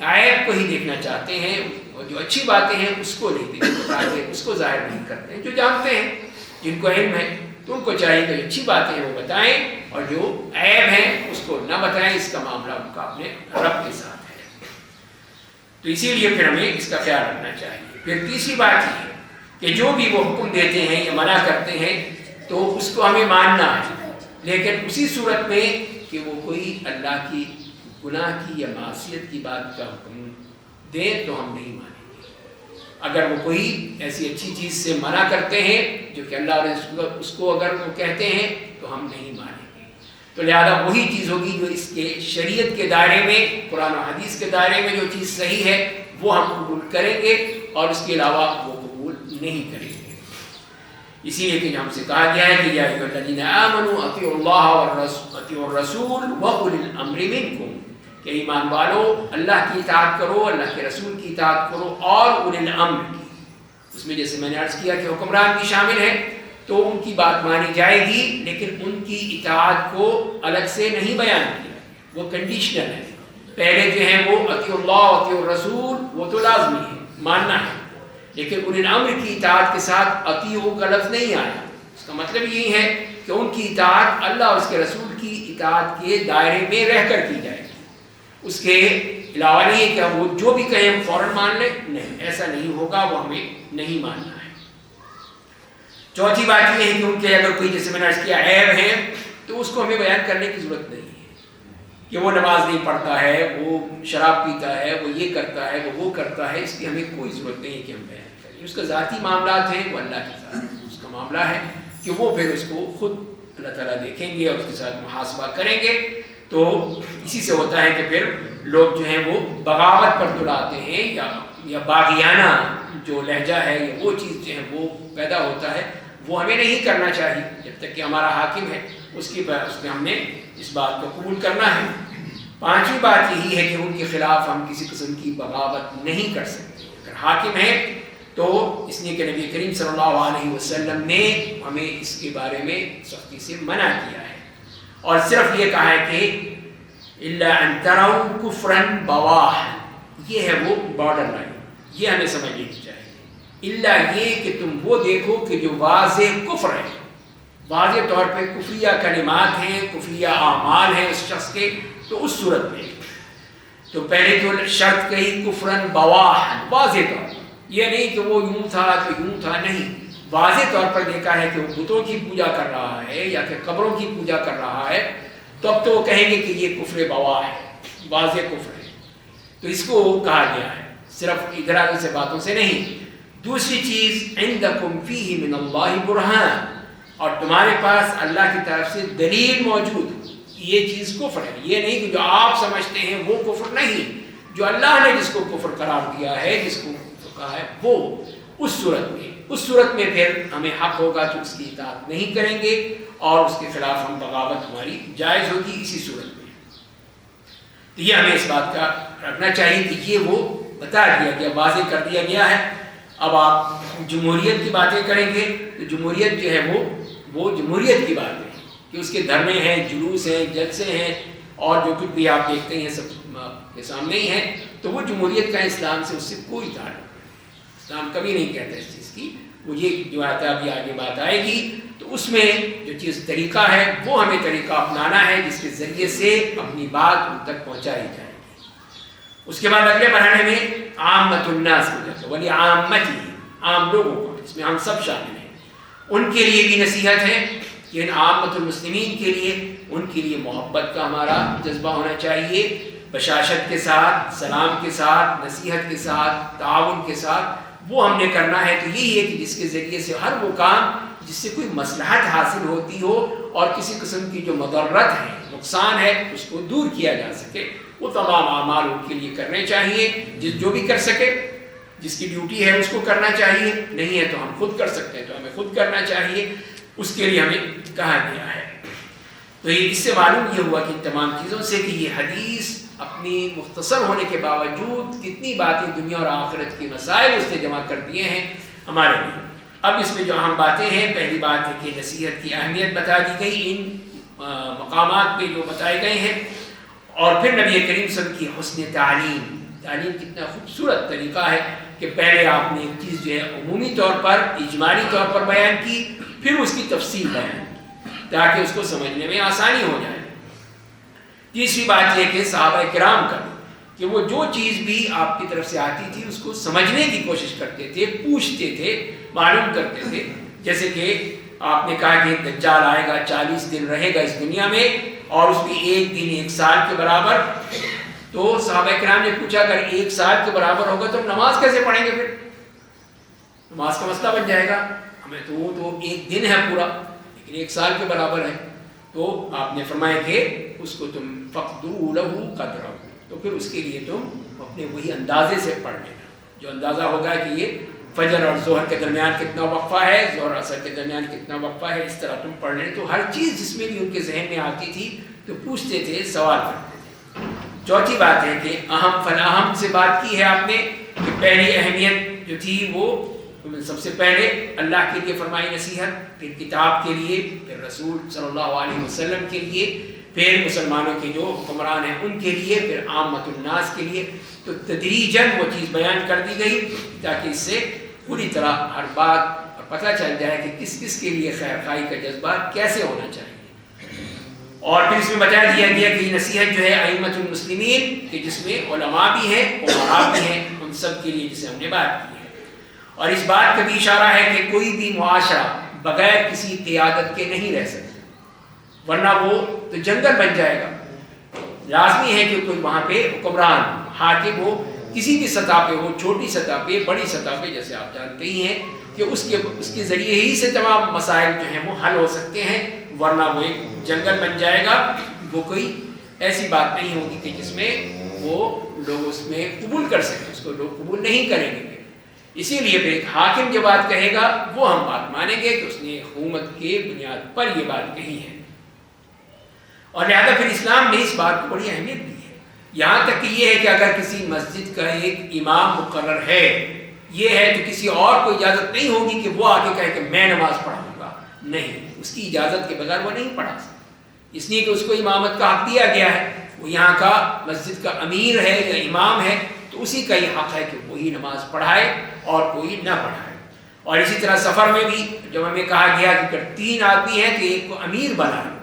عیب کو ہی دیکھنا چاہتے ہیں، اور جو اچھی باتیں ہیں اس کو نہیں دیکھتے، اس کو ظاہر نہیں کرتے ہیں۔ جو جانتے ہیں، جن کو علم ہے، تو ان کو چاہیے کہ جو اچھی باتیں ہیں وہ بتائیں، اور جو عیب ہیں اس کو نہ بتائیں، اس کا معاملہ ان کا اپنے رب کے ساتھ ہے۔ تو اسی لیے پھر ہمیں اس کا خیال رکھنا چاہیے۔ پھر تیسری بات یہ ہے کہ جو بھی وہ حکم دیتے ہیں یا منع کرتے ہیں تو اس کو ہمیں ماننا ہے، لیکن اسی صورت میں کہ وہ کوئی اللہ کی گناہ کی یا معصیت کی بات کا حکم دیں تو ہم نہیں مانیں گے۔ اگر وہ کوئی ایسی اچھی چیز سے منع کرتے ہیں جو کہ اللہ اور رسول اس کو اگر وہ کہتے ہیں تو ہم نہیں مانیں گے، تو لہذا وہی چیز ہوگی جو اس کے شریعت کے دائرے میں، قرآن و حدیث کے دائرے میں جو چیز صحیح ہے وہ ہم قبول کریں گے، اور اس کے علاوہ وہ قبول نہیں کریں گے۔ اسی لیے کہ ہم سے کہا گیا ہے کہ یا ایھا الذین آمنوا اطیعوا اللہ واطیعوا الرسول واولی الامر منکم، کہ ایمان والو اللہ کی اطاعت کرو، اللہ کے رسول کی اطاعت کرو، اور اولی الامر کی، اس میں جیسے میں نے عرض کیا کہ حکمران بھی شامل ہیں، تو ان کی بات مانی جائے گی، لیکن ان کی اطاعت کو الگ سے نہیں بیان کیا، وہ کنڈیشنل ہے۔ پہلے جو ہیں وہ اطیعوا اللہ واطیعوا الرسول، وہ تو لازمی ہے، ماننا ہے، لیکن اولی الامر کی اطاعت کے ساتھ اطیعوا کا لفظ نہیں آیا۔ اس کا مطلب یہی ہے کہ ان کی اطاعت اللہ اور اس کے رسول کی اطاعت کے دائرے میں رہ کر کی جائے گی، اس کے علاوہ نہیں ہے کہ وہ جو بھی کہیں ہم فوراً مان لیں، نہیں، ایسا نہیں ہوگا، وہ ہمیں نہیں ماننا ہے۔ چوتھی بات یہ ہے کہ ان کے اگر کوئی، جیسے میں نے عرض کیا، عیب ہے تو اس کو ہمیں بیان کرنے کی ضرورت نہیں ہے کہ وہ نماز نہیں پڑھتا ہے، وہ شراب پیتا ہے، وہ یہ کرتا ہے، وہ کرتا ہے، اس کی ہمیں کوئی ضرورت نہیں ہے کہ ہم بیان کریں۔ اس کا ذاتی معاملات ہیں، وہ اللہ کے ساتھ اس کا معاملہ ہے کہ وہ پھر اس کو خود اللہ تعالیٰ دیکھیں گے اور اس کے ساتھ محاسبہ کریں گے۔ تو اسی سے ہوتا ہے کہ پھر لوگ جو ہیں وہ بغاوت پر تلاتے ہیں یا باغیانہ جو لہجہ ہے یا وہ چیز جو ہے وہ پیدا ہوتا ہے، وہ ہمیں نہیں کرنا چاہیے جب تک کہ ہمارا حاکم ہے، اس میں ہم نے اس بات کو قبول کرنا ہے۔ پانچویں بات یہی ہے کہ ان کے خلاف ہم کسی قسم کی بغاوت نہیں کر سکتے۔ اگر حاکم ہے تو اس لیے کہ نبی کریم صلی اللہ علیہ وسلم نے ہمیں اس کے بارے میں سختی سے منع کیا ہے، اور صرف یہ کہا ہے کہ الا ان تروا کفرا بواحا، یہ ہے وہ بارڈر لائن، یہ ہمیں سمجھ لینی چاہیے۔ الا یہ کہ تم وہ دیکھو کہ جو واضح کفر ہے، واضح طور پہ کفریہ کلمات ہیں، کفریہ اعمال ہیں اس شخص کے، تو اس صورت میں تو پہلے تو شرط کہی کفرن بواحا، واضح طور پر، یہ نہیں کہ وہ یوں تھا تو یوں تھا، نہیں، واضح طور پر دیکھا ہے کہ وہ بتوں کی پوجا کر رہا ہے یا کہ قبروں کی پوجا کر رہا ہے، تو اب تو وہ کہیں گے کہ یہ کفر بواح ہے، واضح کفر ہے۔ تو اس کو کہا گیا ہے، صرف ادھر ادھر سے باتوں سے نہیں۔ دوسری چیز عندکم فیہ من اللہ برہان، اور تمہارے پاس اللہ کی طرف سے دلیل موجود، یہ چیز کفر ہے، یہ نہیں کہ جو آپ سمجھتے ہیں وہ کفر نہیں، جو اللہ نے جس کو کفر قرار دیا ہے، جس کو کہا ہے، وہ اس صورت میں پھر ہمیں حق ہوگا کہ اس کی اطاعت نہیں کریں گے اور اس کے خلاف ہم بغاوت ہماری جائز ہوگی اسی صورت میں۔ تو یہ ہمیں اس بات کا رکھنا چاہیے کہ یہ وہ بتا دیا گیا، واضح کر دیا گیا ہے۔ اب آپ جمہوریت کی باتیں کریں گے تو جمہوریت جو ہے وہ جمہوریت کی بات ہے کہ اس کے دھرنے ہیں، جلوس ہیں، جلسے ہیں، اور جو کچھ بھی آپ دیکھتے ہیں سب کے سامنے ہی ہے، تو وہ جمہوریت کا اسلام سے اس سے کوئی تعلق نہیں، اسلام کبھی نہیں کہتا اس چیز کی۔ وہ یہ جو آتا ابھی آگے بات آئے گی تو اس میں جو چیز طریقہ ہے وہ ہمیں طریقہ اپنانا ہے جس کے ذریعے سے اپنی بات ان تک پہنچائی جائے گی۔ اس کے بعد اگلے مرحلے میں عامت الناس کو جاتا ہے، ولی عامتی، عام لوگوں کو، اس میں ہم سب شامل ہیں، ان کے لیے بھی نصیحت ہے کہ ان عامت المسلمین کے لیے، ان کے لیے محبت کا ہمارا جذبہ ہونا چاہیے، بشاشت کے ساتھ، سلام کے ساتھ، نصیحت کے ساتھ، تعاون کے ساتھ، وہ ہم نے کرنا ہے۔ تو یہی ہے کہ جس کے ذریعے سے ہر وہ کام جس سے کوئی مصلحت حاصل ہوتی ہو اور کسی قسم کی جو مضرت ہے، نقصان ہے، اس کو دور کیا جا سکے، وہ تمام اعمال ان کے لیے کرنے چاہیے، جو بھی کر سکے، جس کی ڈیوٹی ہے اس کو کرنا چاہیے، نہیں ہے تو ہم خود کر سکتے ہیں تو ہمیں خود کرنا چاہیے، اس کے لیے ہمیں کہا گیا ہے۔ تو اس سے معلوم یہ ہوا کہ تمام چیزوں سے کہ یہ حدیث اپنی مختصر ہونے کے باوجود کتنی باتیں دنیا اور آخرت کے مسائل اس نے جمع کر دیے ہیں ہمارے لیے۔ اب اس میں جو اہم باتیں ہیں، پہلی بات ہے کہ نصیحت کی اہمیت بتا دی گئی ان مقامات پہ جو بتائے گئے ہیں، اور پھر نبی کریم صلی اللہ علیہ وسلم کی حسن تعلیم کتنا خوبصورت طریقہ ہے کہ پہلے آپ نے ایک چیز جو ہے عمومی طور پر، اجمالی طور پر بیان کی، پھر اس کی تفصیل بیان کی تاکہ اس کو سمجھنے میں آسانی ہو جائے۔ تیسری بات یہ کہ صحابہ کرام کا کہ وہ جو چیز بھی آپ کی طرف سے آتی تھی اس کو سمجھنے کی کوشش کرتے تھے، پوچھتے تھے، معلوم کرتے تھے۔ جیسے کہ آپ نے کہا کہ دجال آئے گا، 40 دن رہے گا اس دنیا میں، اور اس میں ایک دن 1 سال کے برابر، تو صحابہ کرام نے پوچھا اگر 1 سال کے برابر ہوگا تو ہم نماز کیسے پڑھیں گے؟ پھر نماز کا مسئلہ بن جائے گا ہمیں، تو وہ تو 1 دن ہے پورا، لیکن 1 سال کے برابر ہے۔ تو آپ نے فرمایا کہ اس کو تم فقدروا له قدرہ، تو پھر اس کے لیے تم اپنے وہی اندازے سے پڑھ لینا، جو اندازہ ہوگا کہ یہ فجر اور ظہر کے درمیان کتنا وقفہ ہے، ظہر عصر کے درمیان کتنا وقفہ ہے، اس طرح تم پڑھ لیں۔ تو ہر چیز جس میں بھی ان کے ذہن میں آتی تھی تو پوچھتے تھے، سوال کرتے تھے۔ چوتھی بات ہے کہ اہم فلاہم سے بات کی ہے آپ نے کہ پہلی اہمیت جو تھی وہ سب سے پہلے اللہ کے لیے فرمائی نصیحت، پھر کتاب کے لیے، پھر رسول صلی اللہ علیہ وسلم کے لیے، پھر مسلمانوں کے جو حکمران ہیں ان کے لیے، پھر عامت الناس کے لیے۔ تو تدریجاً وہ چیز بیان کر دی گئی تاکہ اس سے پوری طرح ہر بات پتہ چل جائے کہ کس کس کے لیے خیر خواہی کا جذبہ کیسے ہونا چاہیے۔ اور پھر اس میں بتا دیا گیا کہ یہ نصیحت جو ہے ائمۃ المسلمین کہ جس میں علماء بھی ہیں امراء بھی ہیں ان سب کے لیے جسے ہم نے بات کی ہے. اور اس بات کا بھی اشارہ ہے کہ کوئی بھی معاشرہ بغیر کسی قیادت کے نہیں رہ سکتا، ورنہ وہ تو جنگل بن جائے گا. لازمی ہے کہ کوئی وہاں پہ حکمران حاکم ہو، کسی بھی سطح پہ ہو، چھوٹی سطح پہ بڑی سطح پہ، جیسے آپ جانتے ہی ہیں کہ اس کے ذریعے ہی سے تمام مسائل جو ہیں وہ حل ہو سکتے ہیں، ورنہ وہ ایک جنگل بن جائے گا. وہ کوئی ایسی بات نہیں ہوگی کہ جس میں وہ لوگ اس میں قبول کر سکیں، اس کو لوگ قبول نہیں کریں گے. اسی لیے پھر ایک حاکم جو بات کہے گا وہ ہم بات مانیں گے کہ اس نے حکومت کے بنیاد پر یہ بات کہی ہے. اور لہذا پھر اسلام نے اس بات کو بڑی اہمیت دی ہے، یہاں تک کہ یہ ہے کہ اگر کسی مسجد کا ایک امام مقرر ہے، یہ ہے تو کسی اور کو اجازت نہیں ہوگی کہ وہ آگے کہے کہ میں نماز پڑھاؤں گا. نہیں، اس کی اجازت کے بغیر وہ نہیں پڑھا سکتا، اس لیے کہ اس کو امامت کا حق دیا گیا ہے. وہ یہاں کا مسجد کا امیر ہے یا امام ہے تو اسی کا یہ حق ہے کہ وہی نماز پڑھائے اور کوئی نہ پڑھائے. اور اسی طرح سفر میں بھی جب ہمیں کہا گیا کہ اگر 3 آدمی ہیں تو ایک کو امیر بنا لو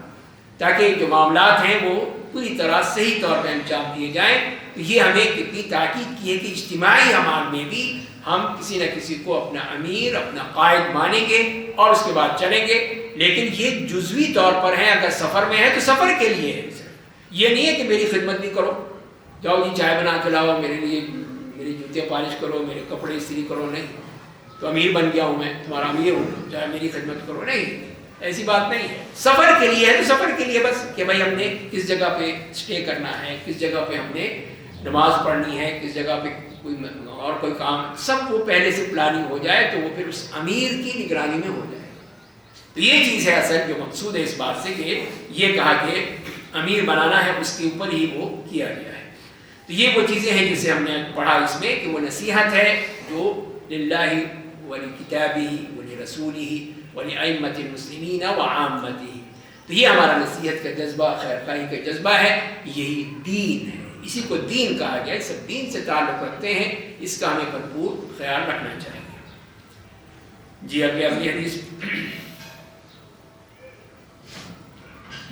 تاکہ جو معاملات ہیں وہ پوری طرح صحیح طور پہ انجام دیے جائیں. تو یہ ہمیں کتنی تاکید کی ہے کہ اجتماعی اعمال میں بھی ہم کسی نہ کسی کو اپنا امیر، اپنا قائد مانیں گے اور اس کے بعد چلیں گے. لیکن یہ جزوی طور پر ہے، اگر سفر میں ہے تو سفر کے لیے ہے. یہ نہیں ہے کہ میری خدمت بھی کرو، جاؤ جی چائے بنا کے لاؤ، میرے لیے میری جوتے پالش کرو، میرے کپڑے استری کرو. نہیں، تو امیر بن گیا ہوں میں، تمہارا امیر ہوں، چاہے میری خدمت کرو. نہیں، ایسی بات نہیں ہے. سفر کے لیے ہے تو سفر کے لیے بس کہ بھائی ہم نے کس جگہ پہ اسٹے کرنا ہے، کس جگہ پہ ہم نے نماز پڑھنی ہے، کس جگہ پہ کوئی اور کوئی کام، سب وہ پہلے سے پلاننگ ہو جائے تو وہ پھر اس امیر کی نگرانی میں ہو جائے. تو یہ چیز ہے اصل جو مقصود ہے اس بات سے کہ یہ کہا کہ امیر بنانا ہے، اس کے اوپر ہی وہ کیا گیا ہے. تو یہ وہ چیزیں ہیں جسے ہم نے پڑھا اس میں کہ وہ نصیحت ہے جو للہ ولکتابہ ولرسولہ ولائمۃ المسلمین وعامتہ. تو یہ ہمارا نصیحت کا جذبہ، خیر خواہی کا جذبہ ہے، یہی دین ہے. اسی کو دین کہا گیا ہے. سب دین سے تعلق رکھتے ہیں، اس کا ہمیں بھرپور خیال رکھنا چاہیے. جی اگلی حدیث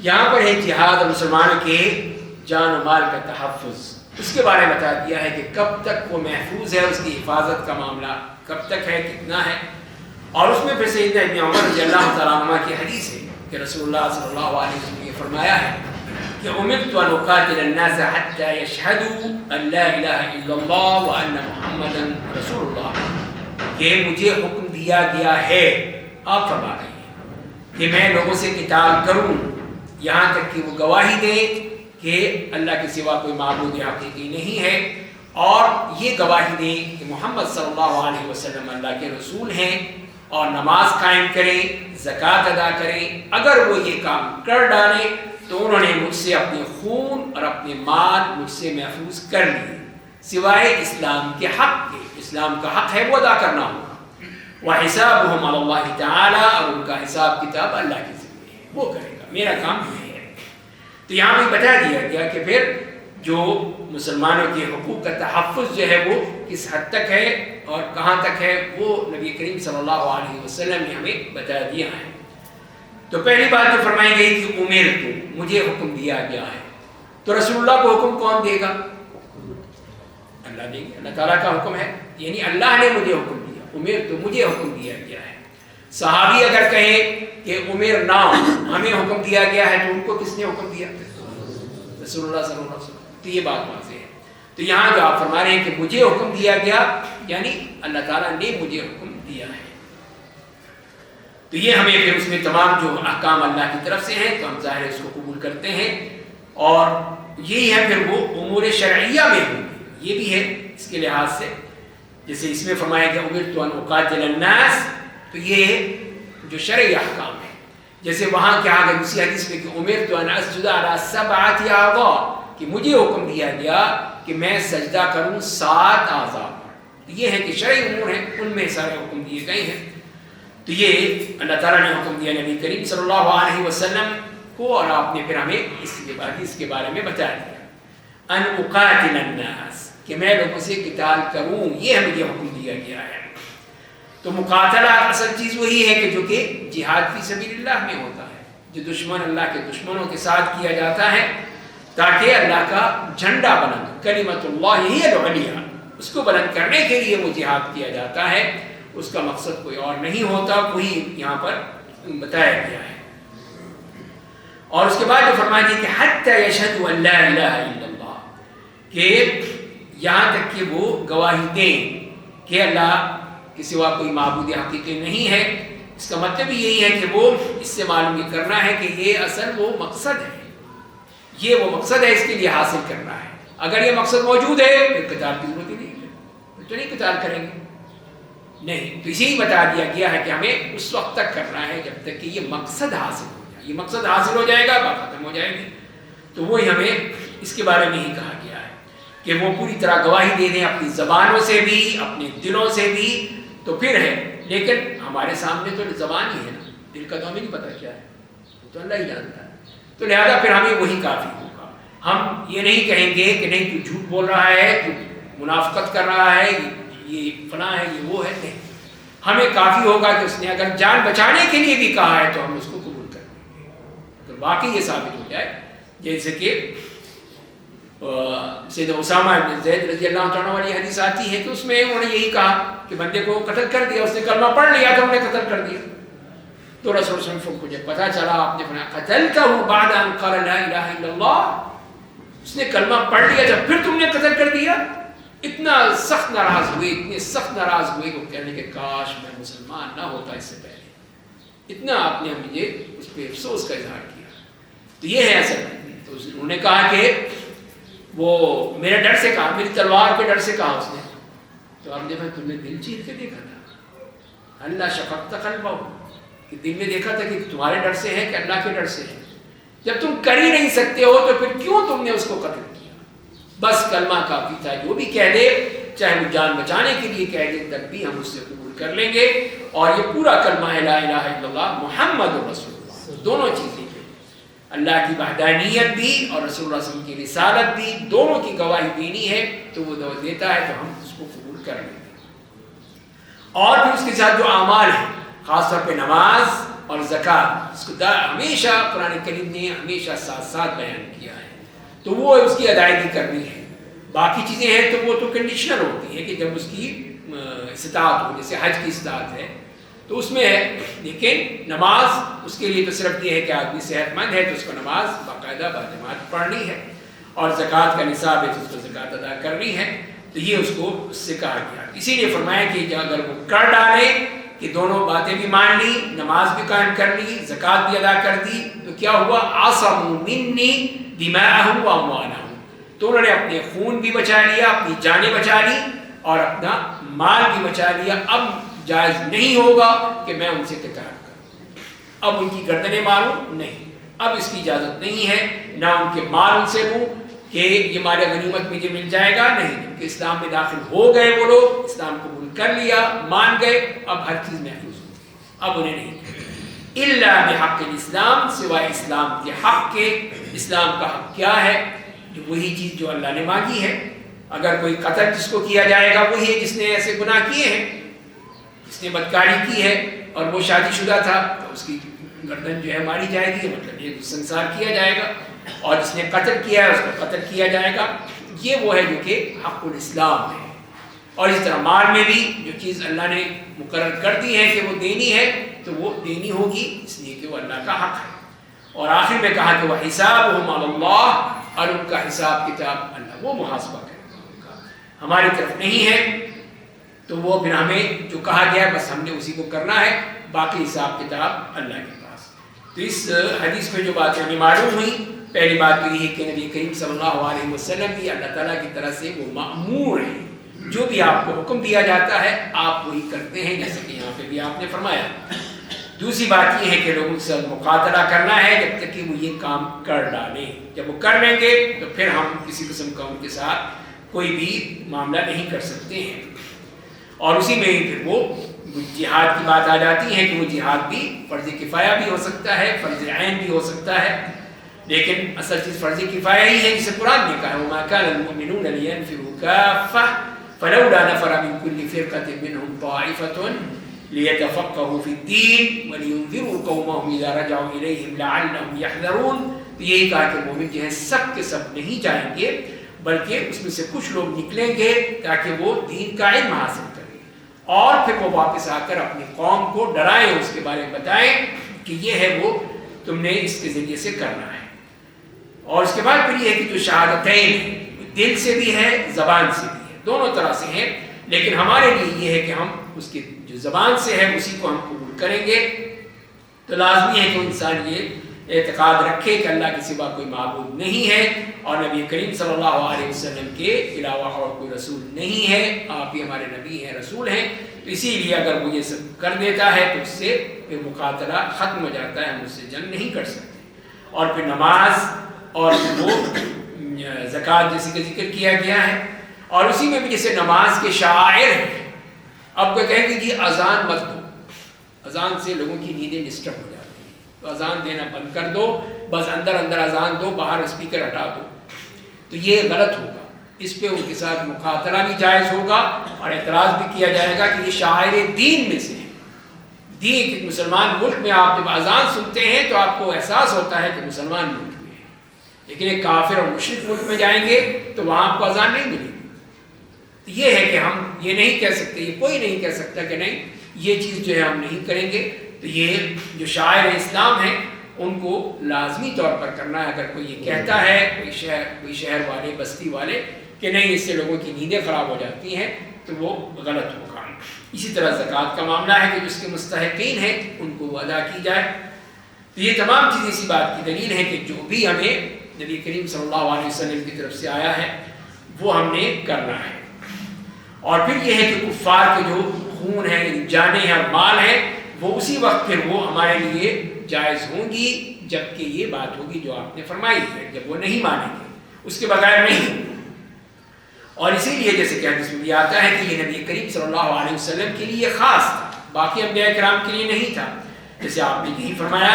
یہاں پر ہے جہاد مسلمان کے جان و مال کا تحفظ. اس کے بارے میں بتا دیا ہے کہ کب تک وہ محفوظ ہے، اس کی حفاظت کا معاملہ کب تک ہے، کتنا ہے. اور اس میں پھر سیدنا ابن عمر رضی اللہ تعالیٰ عنہ کی حدیث ہے کہ رسول اللہ صلی اللہ علیہ وسلم نے فرمایا ہے کہ امرت ان اقاتل الناس حتى يشهدوا ان لا الہ الا اللہ وان محمدا رسول اللہ. کہ مجھے حکم دیا گیا ہے، آپ فرما رہے ہیں کہ میں لوگوں سے قتال کروں یہاں تک کہ وہ گواہی دیں کہ اللہ کے سوا کوئی معبود حقیقی نہیں ہے، اور یہ گواہی دیں کہ محمد صلی اللہ علیہ وسلم اللہ کے رسول ہیں، اور نماز قائم کریں، زکوٰۃ ادا کریں. اگر وہ یہ کام کر ڈالیں تو انہوں نے مجھ سے اپنے خون اور اپنے مال مجھ سے محفوظ کر لیے، سوائے اسلام کے حق کے. اسلام کا حق ہے وہ ادا کرنا ہوگا. وَحِسَابُهُمْ عَلَى اللَّهِ تَعَالَى، اور ان کا حساب کتاب اللہ کے ذمہ ہے، وہ کرے گا، میرا کام یہ ہے. تو یہاں بھی بتا دیا گیا کہ پھر جو مسلمانوں کے حقوق کا تحفظ جو ہے وہ کس حد تک ہے اور کہاں تک ہے، وہ نبی کریم صلی اللہ علیہ وسلم نے ہمیں بتا دیا ہے. تو پہلی بات جو فرمائی گئی کہ امرت، مجھے حکم دیا گیا ہے. تو رسول اللہ کو حکم کون دے گا؟ اللہ دے گا. اللہ تعالیٰ کا حکم ہے، یعنی اللہ نے مجھے حکم دیا. امرت، مجھے حکم دیا گیا ہے. صحابی اگر کہیں کہ امرنا، ہمیں حکم دیا گیا ہے، تو ان کو کس نے حکم دیا؟ رسول اللہ صلی اللہ علیہ وسلم. تو یہ بات واضح ہے. تو یہاں جو آپ فرما رہے ہیں کہ مجھے حکم دیا گیا، یعنی اللہ تعالیٰ نے مجھے حکم دیا ہے. تو یہ ہمیں پھر اس میں تمام جو احکام اللہ کی طرف سے ہیں تو ہم ظاہر اس کو قبول کرتے ہیں، اور یہی ہے پھر وہ امور شرعیہ میں ہوں گے. یہ بھی ہے اس کے لحاظ سے، جیسے اس میں فرمایا کہ امرت ان اقاتل الناس، تو یہ جو شرعی احکام ہے. جیسے وہاں کہا گیا دوسری حدیث میں کہ امرت ان اسجد علی 7 اعضاء، کہ مجھے حکم دیا گیا کہ میں سجدہ کروں 7 اعضاء پر. یہ ہے کہ شرعی امور ہیں، ان میں سارے حکم دیے گئے ہیں. تو یہ اللہ تعالیٰ نے حکم دیا نبی کریم صلی اللہ علیہ وسلم کو، اور آپ نے پھر ہمیں اس کے بارے میں بتا دیا ان اقاتل الناس، کہ میں لوگوں سے قتال کروں، یہ مجھے حکم دیا گیا ہے. تو مقاتلہ اصل چیز وہی ہے کہ جو کہ جہاد فی سبیل اللہ میں ہوتا ہے. جو دشمن اللہ کے دشمنوں کے ساتھ کیا جاتا ہے تاکہ اللہ کا جھنڈا بلند، کلمۃ اللہ ہی العلیٰ، اس کو بلند کرنے کے لیے وہ جہاد کیا جاتا ہے، اس کا مقصد کوئی اور نہیں ہوتا، وہی یہاں پر بتایا گیا ہے۔ اور اس کے بعد جو فرمایا کہ حتی یشہدوا ان لا الہ الا اللہ، کہ یہاں تک کہ وہ گواہی دیں کہ اللہ کے سوا کوئی معبود حقیقی نہیں ہے۔ اس کا مطلب یہی ہے کہ وہ اس سے معلوم یہ کرنا ہے کہ یہ اصل وہ مقصد ہے، یہ وہ مقصد ہے، اس کے لیے حاصل کرنا ہے۔ اگر یہ مقصد موجود ہے پھر قتال کی ضرورت ہی نہیں ہے، پھر تو نہیں قتال کریں گے، نہیں۔ تو اسی بتا دیا گیا ہے کہ ہمیں اس وقت تک کرنا ہے جب تک کہ یہ مقصد حاصل ہو جائے، یہ مقصد حاصل ہو جائے گا بات ختم ہو جائے گی۔ تو وہی ہمیں اس کے بارے میں ہی کہا گیا ہے کہ وہ پوری طرح گواہی دے دیں اپنی زبانوں سے بھی، اپنے دلوں سے بھی، تو پھر ہے۔ لیکن ہمارے سامنے تو زبان ہی ہے نا، دل کا تو ہمیں نہیں پتہ کیا ہے، وہ تو اللہ ہی جانتا ہے۔ تو لہذا پھر ہمیں وہی کافی ہوگا۔ ہم یہ نہیں کہیں گے کہ نہیں تو جھوٹ بول رہا ہے، تو منافقت کر رہا ہے، یہ فلاں ہے، یہ وہ ہے، نہیں۔ ہمیں کافی ہوگا کہ اس نے اگر جان بچانے کے لیے بھی کہا ہے تو ہم اس کو قبول کر لیں گے۔ اگر واقعی یہ ثابت ہو جائے، جیسے کہ سیدنا اسامہ بن زید رضی اللہ عنہ والی حدیث آتی ہے کہ اس میں انہوں نے یہی کہا کہ بندے کو قتل کر دیا، اس نے کلمہ پڑھ لیا تو ہم نے قتل کر دیا۔ تو رسول صلی اللہ علیہ وسلم کو جب پتہ چلا، آپ نے فرمایا قتلتہ بعد ان قال لا الہ الا اللہ، اس نے کلمہ پڑھ لیا جب پھر تم نے قتل کر دیا۔ اتنا سخت ناراض ہوئے، اتنے سخت ناراض ہوئے کہ کہنے کہ کاش میں مسلمان نہ ہوتا اس سے پہلے، اتنا آپ نے مجھے اس پہ افسوس کا اظہار کیا۔ تو یہ ہے اصل۔ تو انہوں نے کہا کہ وہ میرے ڈر سے کہا، میری تلوار کے ڈر سے کہا اس نے۔ تو آپ نے کہا تم نے دل چیر کے دیکھا تھا، اللہ شفقت قلبہ، کہ دل میں دیکھا تھا کہ تمہارے ڈر سے ہے کہ اللہ کے ڈر سے ہے؟ جب تم کر ہی نہیں سکتے ہو تو پھر کیوں تم نے اس کو قتل کیا؟ بس کلمہ کافی تھا، جو بھی کہہ دے، چاہے وہ جان بچانے کے لیے کہہ دے تب بھی ہم اس سے قبول کر لیں گے۔ اور یہ پورا کلمہ ہے لا الہ الا اللہ محمد رسول اللہ، دونوں چیزیں، اللہ کی وحدانیت بھی اور رسول اللہ صلی اللہ علیہ وسلم کی رسالت بھی، دونوں کی گواہی دینی ہے تو وہ دیتا ہے تو ہم اس کو قبول کر لیں گے۔ اور پھر اس کے ساتھ جو اعمال ہیں، خاص طور پہ نماز اور زکوٰۃ، اس کو ہمیشہ قرآن کریم نے ہمیشہ ساتھ ساتھ بیان کیا ہے، تو وہ اس کی ادائیگی کرنی ہے۔ باقی چیزیں ہیں تو وہ تو کنڈیشنل ہوتی ہیں کہ جب اس کی استطاعت ہو، جیسے حج کی استطاعت ہے تو اس میں ہے، لیکن نماز اس کے لیے تو صرف یہ ہے کہ آدمی صحت مند ہے تو اس کو نماز باقاعدہ باجماعت پڑھنی ہے، اور زکوٰۃ کا نصاب ہے تو اس کو زکوٰۃ ادا کرنی ہے۔ تو یہ اس کو اس سے کہا گیا، اسی لیے فرمایا کہ اگر وہ کر ڈالے کہ دونوں باتیں بھی مان لی، نماز بھی قائم کر لی، زکوٰۃ بھی ادا کر دی، تو کیا ہوا؟ عصموا منی دماءهم واموالهم، تو انہوں نے اپنے خون بھی بچا لیا، اپنی جانیں بچا لی اور اپنا مال بھی بچا لیا۔ اب جائز نہیں ہوگا کہ میں ان سے قتال کروں، اب ان کی گردنیں ماروں، نہیں، اب اس کی اجازت نہیں ہے، نہ ان کے مال ان سے لوں کہ یہ مال غنیمت مجھے مل جائے گا، نہیں، کیونکہ اسلام میں داخل ہو گئے وہ لوگ، اسلام قبول کر لیا، مان گئے، اب ہر چیز محفوظ ہوگی، اب انہیں نہیں۔ الا بحق الاسلام، سوائے اسلام کے حق کے۔ اسلام کا حق کیا ہے؟ جو وہی چیز جو اللہ نے مانگی ہے۔ اگر کوئی قتل جس کو کیا جائے گا وہی ہے جس نے ایسے گناہ کیے ہیں، جس نے بدکاری کی ہے اور وہ شادی شدہ تھا تو اس کی گردن جو ہے ماری جائے گی، مطلب یہ سنسار کیا جائے گا، اور جس نے قتل کیا ہے اس کو قتل کیا جائے گا۔ یہ وہ ہے جو کہ حق الاسلام ہے۔ اور اس طرح مال میں بھی جو چیز اللہ نے مقرر کر دی ہے کہ وہ دینی ہے تو وہ دینی ہوگی، اس لیے کہ وہ اللہ کا حق ہے۔ اور آخر میں کہا کہ وَحِسَابُهُمْ عَلَى اللَّهِ، اور ان کا حساب کتاب اللہ وہ محاسبہ کرے گا، ان کا ہماری طرف نہیں ہے، تو وہ پھر ہمیں جو کہا گیا ہے بس ہم نے اسی کو کرنا ہے، باقی حساب کتاب اللہ کے پاس۔ تو اس حدیث میں جو باتیں ہمیں معلوم ہوئی، پہلی بات تو یہ ہے کہ نبی کریم صلی اللہ علیہ وسلم بھی اللہ تعالیٰ کی طرف سے وہ مأمور ہیں، جو بھی آپ کو حکم دیا جاتا ہے آپ وہی کرتے ہیں، جیسے کہ یہاں پہ بھی آپ نے فرمایا۔ دوسری بات یہ ہے کہ لوگوں سے مقاتلہ کرنا ہے جب تک کہ وہ یہ کام کر ڈالیں، جب وہ کر لیں گے تو پھر ہم کسی قسم کا ان کے ساتھ کوئی بھی معاملہ نہیں کر سکتے ہیں۔ اور اسی میں پھر وہ جہاد کی بات آ جاتی ہے کہ وہ جہاد بھی فرض کفایہ بھی ہو سکتا ہے، فرض عین بھی ہو سکتا ہے، لیکن اصل چیز فرض کفایہ ہی ہے، جسے قرآن نے کہا ہے وَمَا كَانَ الْمُؤْمِنُونَ لِيَنْفِرُوا كَافَّةً فَلَوْلَا نَفَرَ مِنْ كُلِّ فِرْقَةٍ مِّنْهُمْ طَائِفَةٌ لِيَتَفَقَّهُوا فِي الدِّينِ وَلِيُنذِرُوا قَوْمَهُمْ إِذَا رَجَعُوا إِلَيْهِمْ لَعَلَّهُمْ يَحْذَرُونَ. تو یہی کہا کہ مومن جو ہیں سب کے سب نہیں جائیں گے، بلکہ اس میں سے کچھ لوگ نکلیں گے تاکہ وہ دین کا علم حاصل کریں، اور پھر وہ واپس آ کر اپنی قوم کو ڈرائیں، اس کے بارے میں بتائیں کہ یہ ہے وہ تم نے اس کے ذریعے سے کرنا ہے. اور اس کے بعد پھر یہ ہے کہ جو شہادتین دل سے بھی ہے زبان سے بھی ہے، دونوں طرح سے ہیں، لیکن ہمارے لیے یہ ہے کہ ہم اس کی جو زبان سے ہے اسی کو ہم قبول کریں گے. تو لازمی ہے کہ انسان یہ اعتقاد رکھے کہ اللہ کے سوا کوئی معبود نہیں ہے اور نبی کریم صلی اللہ علیہ وسلم کے علاوہ اور کوئی رسول نہیں ہے، آپ ہی ہمارے نبی ہیں، رسول ہیں. تو اسی لیے اگر وہ یہ سب کر دیتا ہے تو اس سے پھر مقاتلہ ختم ہو جاتا ہے، ہم اس سے جنگ نہیں کر سکتے. اور پھر نماز اور وہ زکوٰۃ جیسے کہ ذکر کیا گیا ہے، اور اسی میں بھی جیسے نماز کے شعائر ہیں. اب کوئی کہیں کہ جی اذان مت دو، اذان سے لوگوں کی نیندیں ڈسٹرب ہو جاتی ہیں، تو اذان دینا بند کر دو، بس اندر اندر اذان دو، باہر اسپیکر ہٹا دو. تو یہ غلط ہوگا، اس پہ ان کے ساتھ مخاطرہ بھی جائز ہوگا اور اعتراض بھی کیا جائے گا کہ یہ شاعر دین میں سے ہے. دین کہ مسلمان ملک میں آپ جب اذان سنتے ہیں تو آپ کو احساس ہوتا ہے کہ مسلمان ملک میں ہے، لیکن ایک کافر اور مشرک ملک میں جائیں گے تو وہاں آپ کو اذان نہیں ملے گی. یہ ہے کہ ہم یہ نہیں کہہ سکتے، یہ کوئی نہیں کہہ سکتا کہ نہیں یہ چیز جو ہے ہم نہیں کریں گے. تو یہ جو شاعر اسلام ہیں ان کو لازمی طور پر کرنا ہے. اگر کوئی یہ کہتا ہے کوئی شہر والے بستی والے کہ نہیں اس سے لوگوں کی نیندیں خراب ہو جاتی ہیں تو وہ غلط ہوگا. اسی طرح زکوٰۃ کا معاملہ ہے کہ جس کے مستحقین ہیں ان کو وہ ادا کی جائے. تو یہ تمام چیزیں اسی بات کی دلیل ہے کہ جو بھی ہمیں نبی کریم صلی اللہ علیہ وسلم کی طرف سے آیا ہے وہ ہم نے کرنا ہے. اور پھر یہ ہے کہ کفار کے جو خون ہے، جانیں ہیں اور مال ہیں، وہ اسی وقت پھر وہ ہمارے لیے جائز ہوں گی جبکہ یہ بات ہوگی جو آپ نے فرمائی ہے، جب وہ نہیں مانیں گے اس کے بغیر نہیں. اور اسی لیے جیسے کہ حدیث میں بھی آتا ہے کہ یہ نبی کریم صلی اللہ علیہ وسلم کے لیے خاص تھا، باقی انبیاء کرام کے لیے نہیں تھا. جیسے آپ نے یہی فرمایا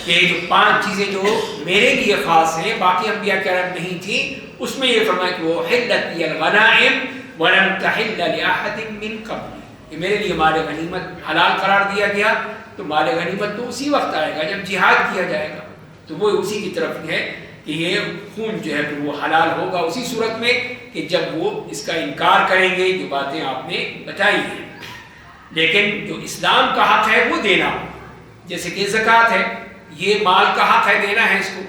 کہ جو 5 چیزیں جو میرے لیے خاص ہیں باقی انبیاء کرام نہیں تھی، اس میں یہ فرمایا کہ وہ حلت الغنائم وَلَمْ تَحِلَّ لِأَحَدٍ مِّن قَبْلِ، کہ میرے لیے مال غنیمت حلال قرار دیا گیا. تو مال غنیمت تو اسی وقت آئے گا جب جہاد کیا جائے گا، تو وہ اسی کی طرف ہے کہ یہ خون جو ہے پھر وہ حلال ہوگا اسی صورت میں کہ جب وہ اس کا انکار کریں گے جو باتیں آپ نے بتائی ہیں. لیکن جو اسلام کا حق ہے وہ دینا، جیسے کہ زکوٰۃ ہے، یہ مال کا حق ہے دینا ہے اس کو.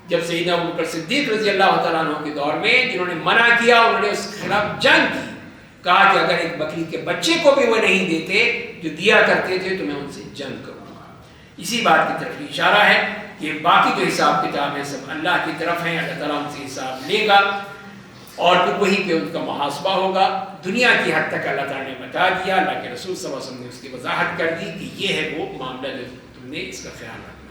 جب سیدنا ابوبکر صدیق رضی اللہ تعالیٰ عنہ کے دور میں جنہوں نے منع کیا، انہوں نے اس کے خلاف جنگ کی، کہا کہ اگر ایک بکری کے بچے کو بھی وہ نہیں دیتے جو دیا کرتے تھے تو میں ان سے جنگ کروں گا. اسی بات کی طرف اشارہ ہے کہ باقی جو حساب کتاب ہے سب اللہ کی طرف ہیں، اللہ تعالیٰ ان سے حساب لے گا اور پھر وہیں پہ ان کا محاسبہ ہوگا. دنیا کی حد تک اللہ تعالیٰ نے بتا دیا، اللہ کے رسول صلی اللہ علیہ وسلم نے اس کی وضاحت کر دی کہ یہ ہے وہ معاملہ جو تم نے اس کا خیال رکھنا.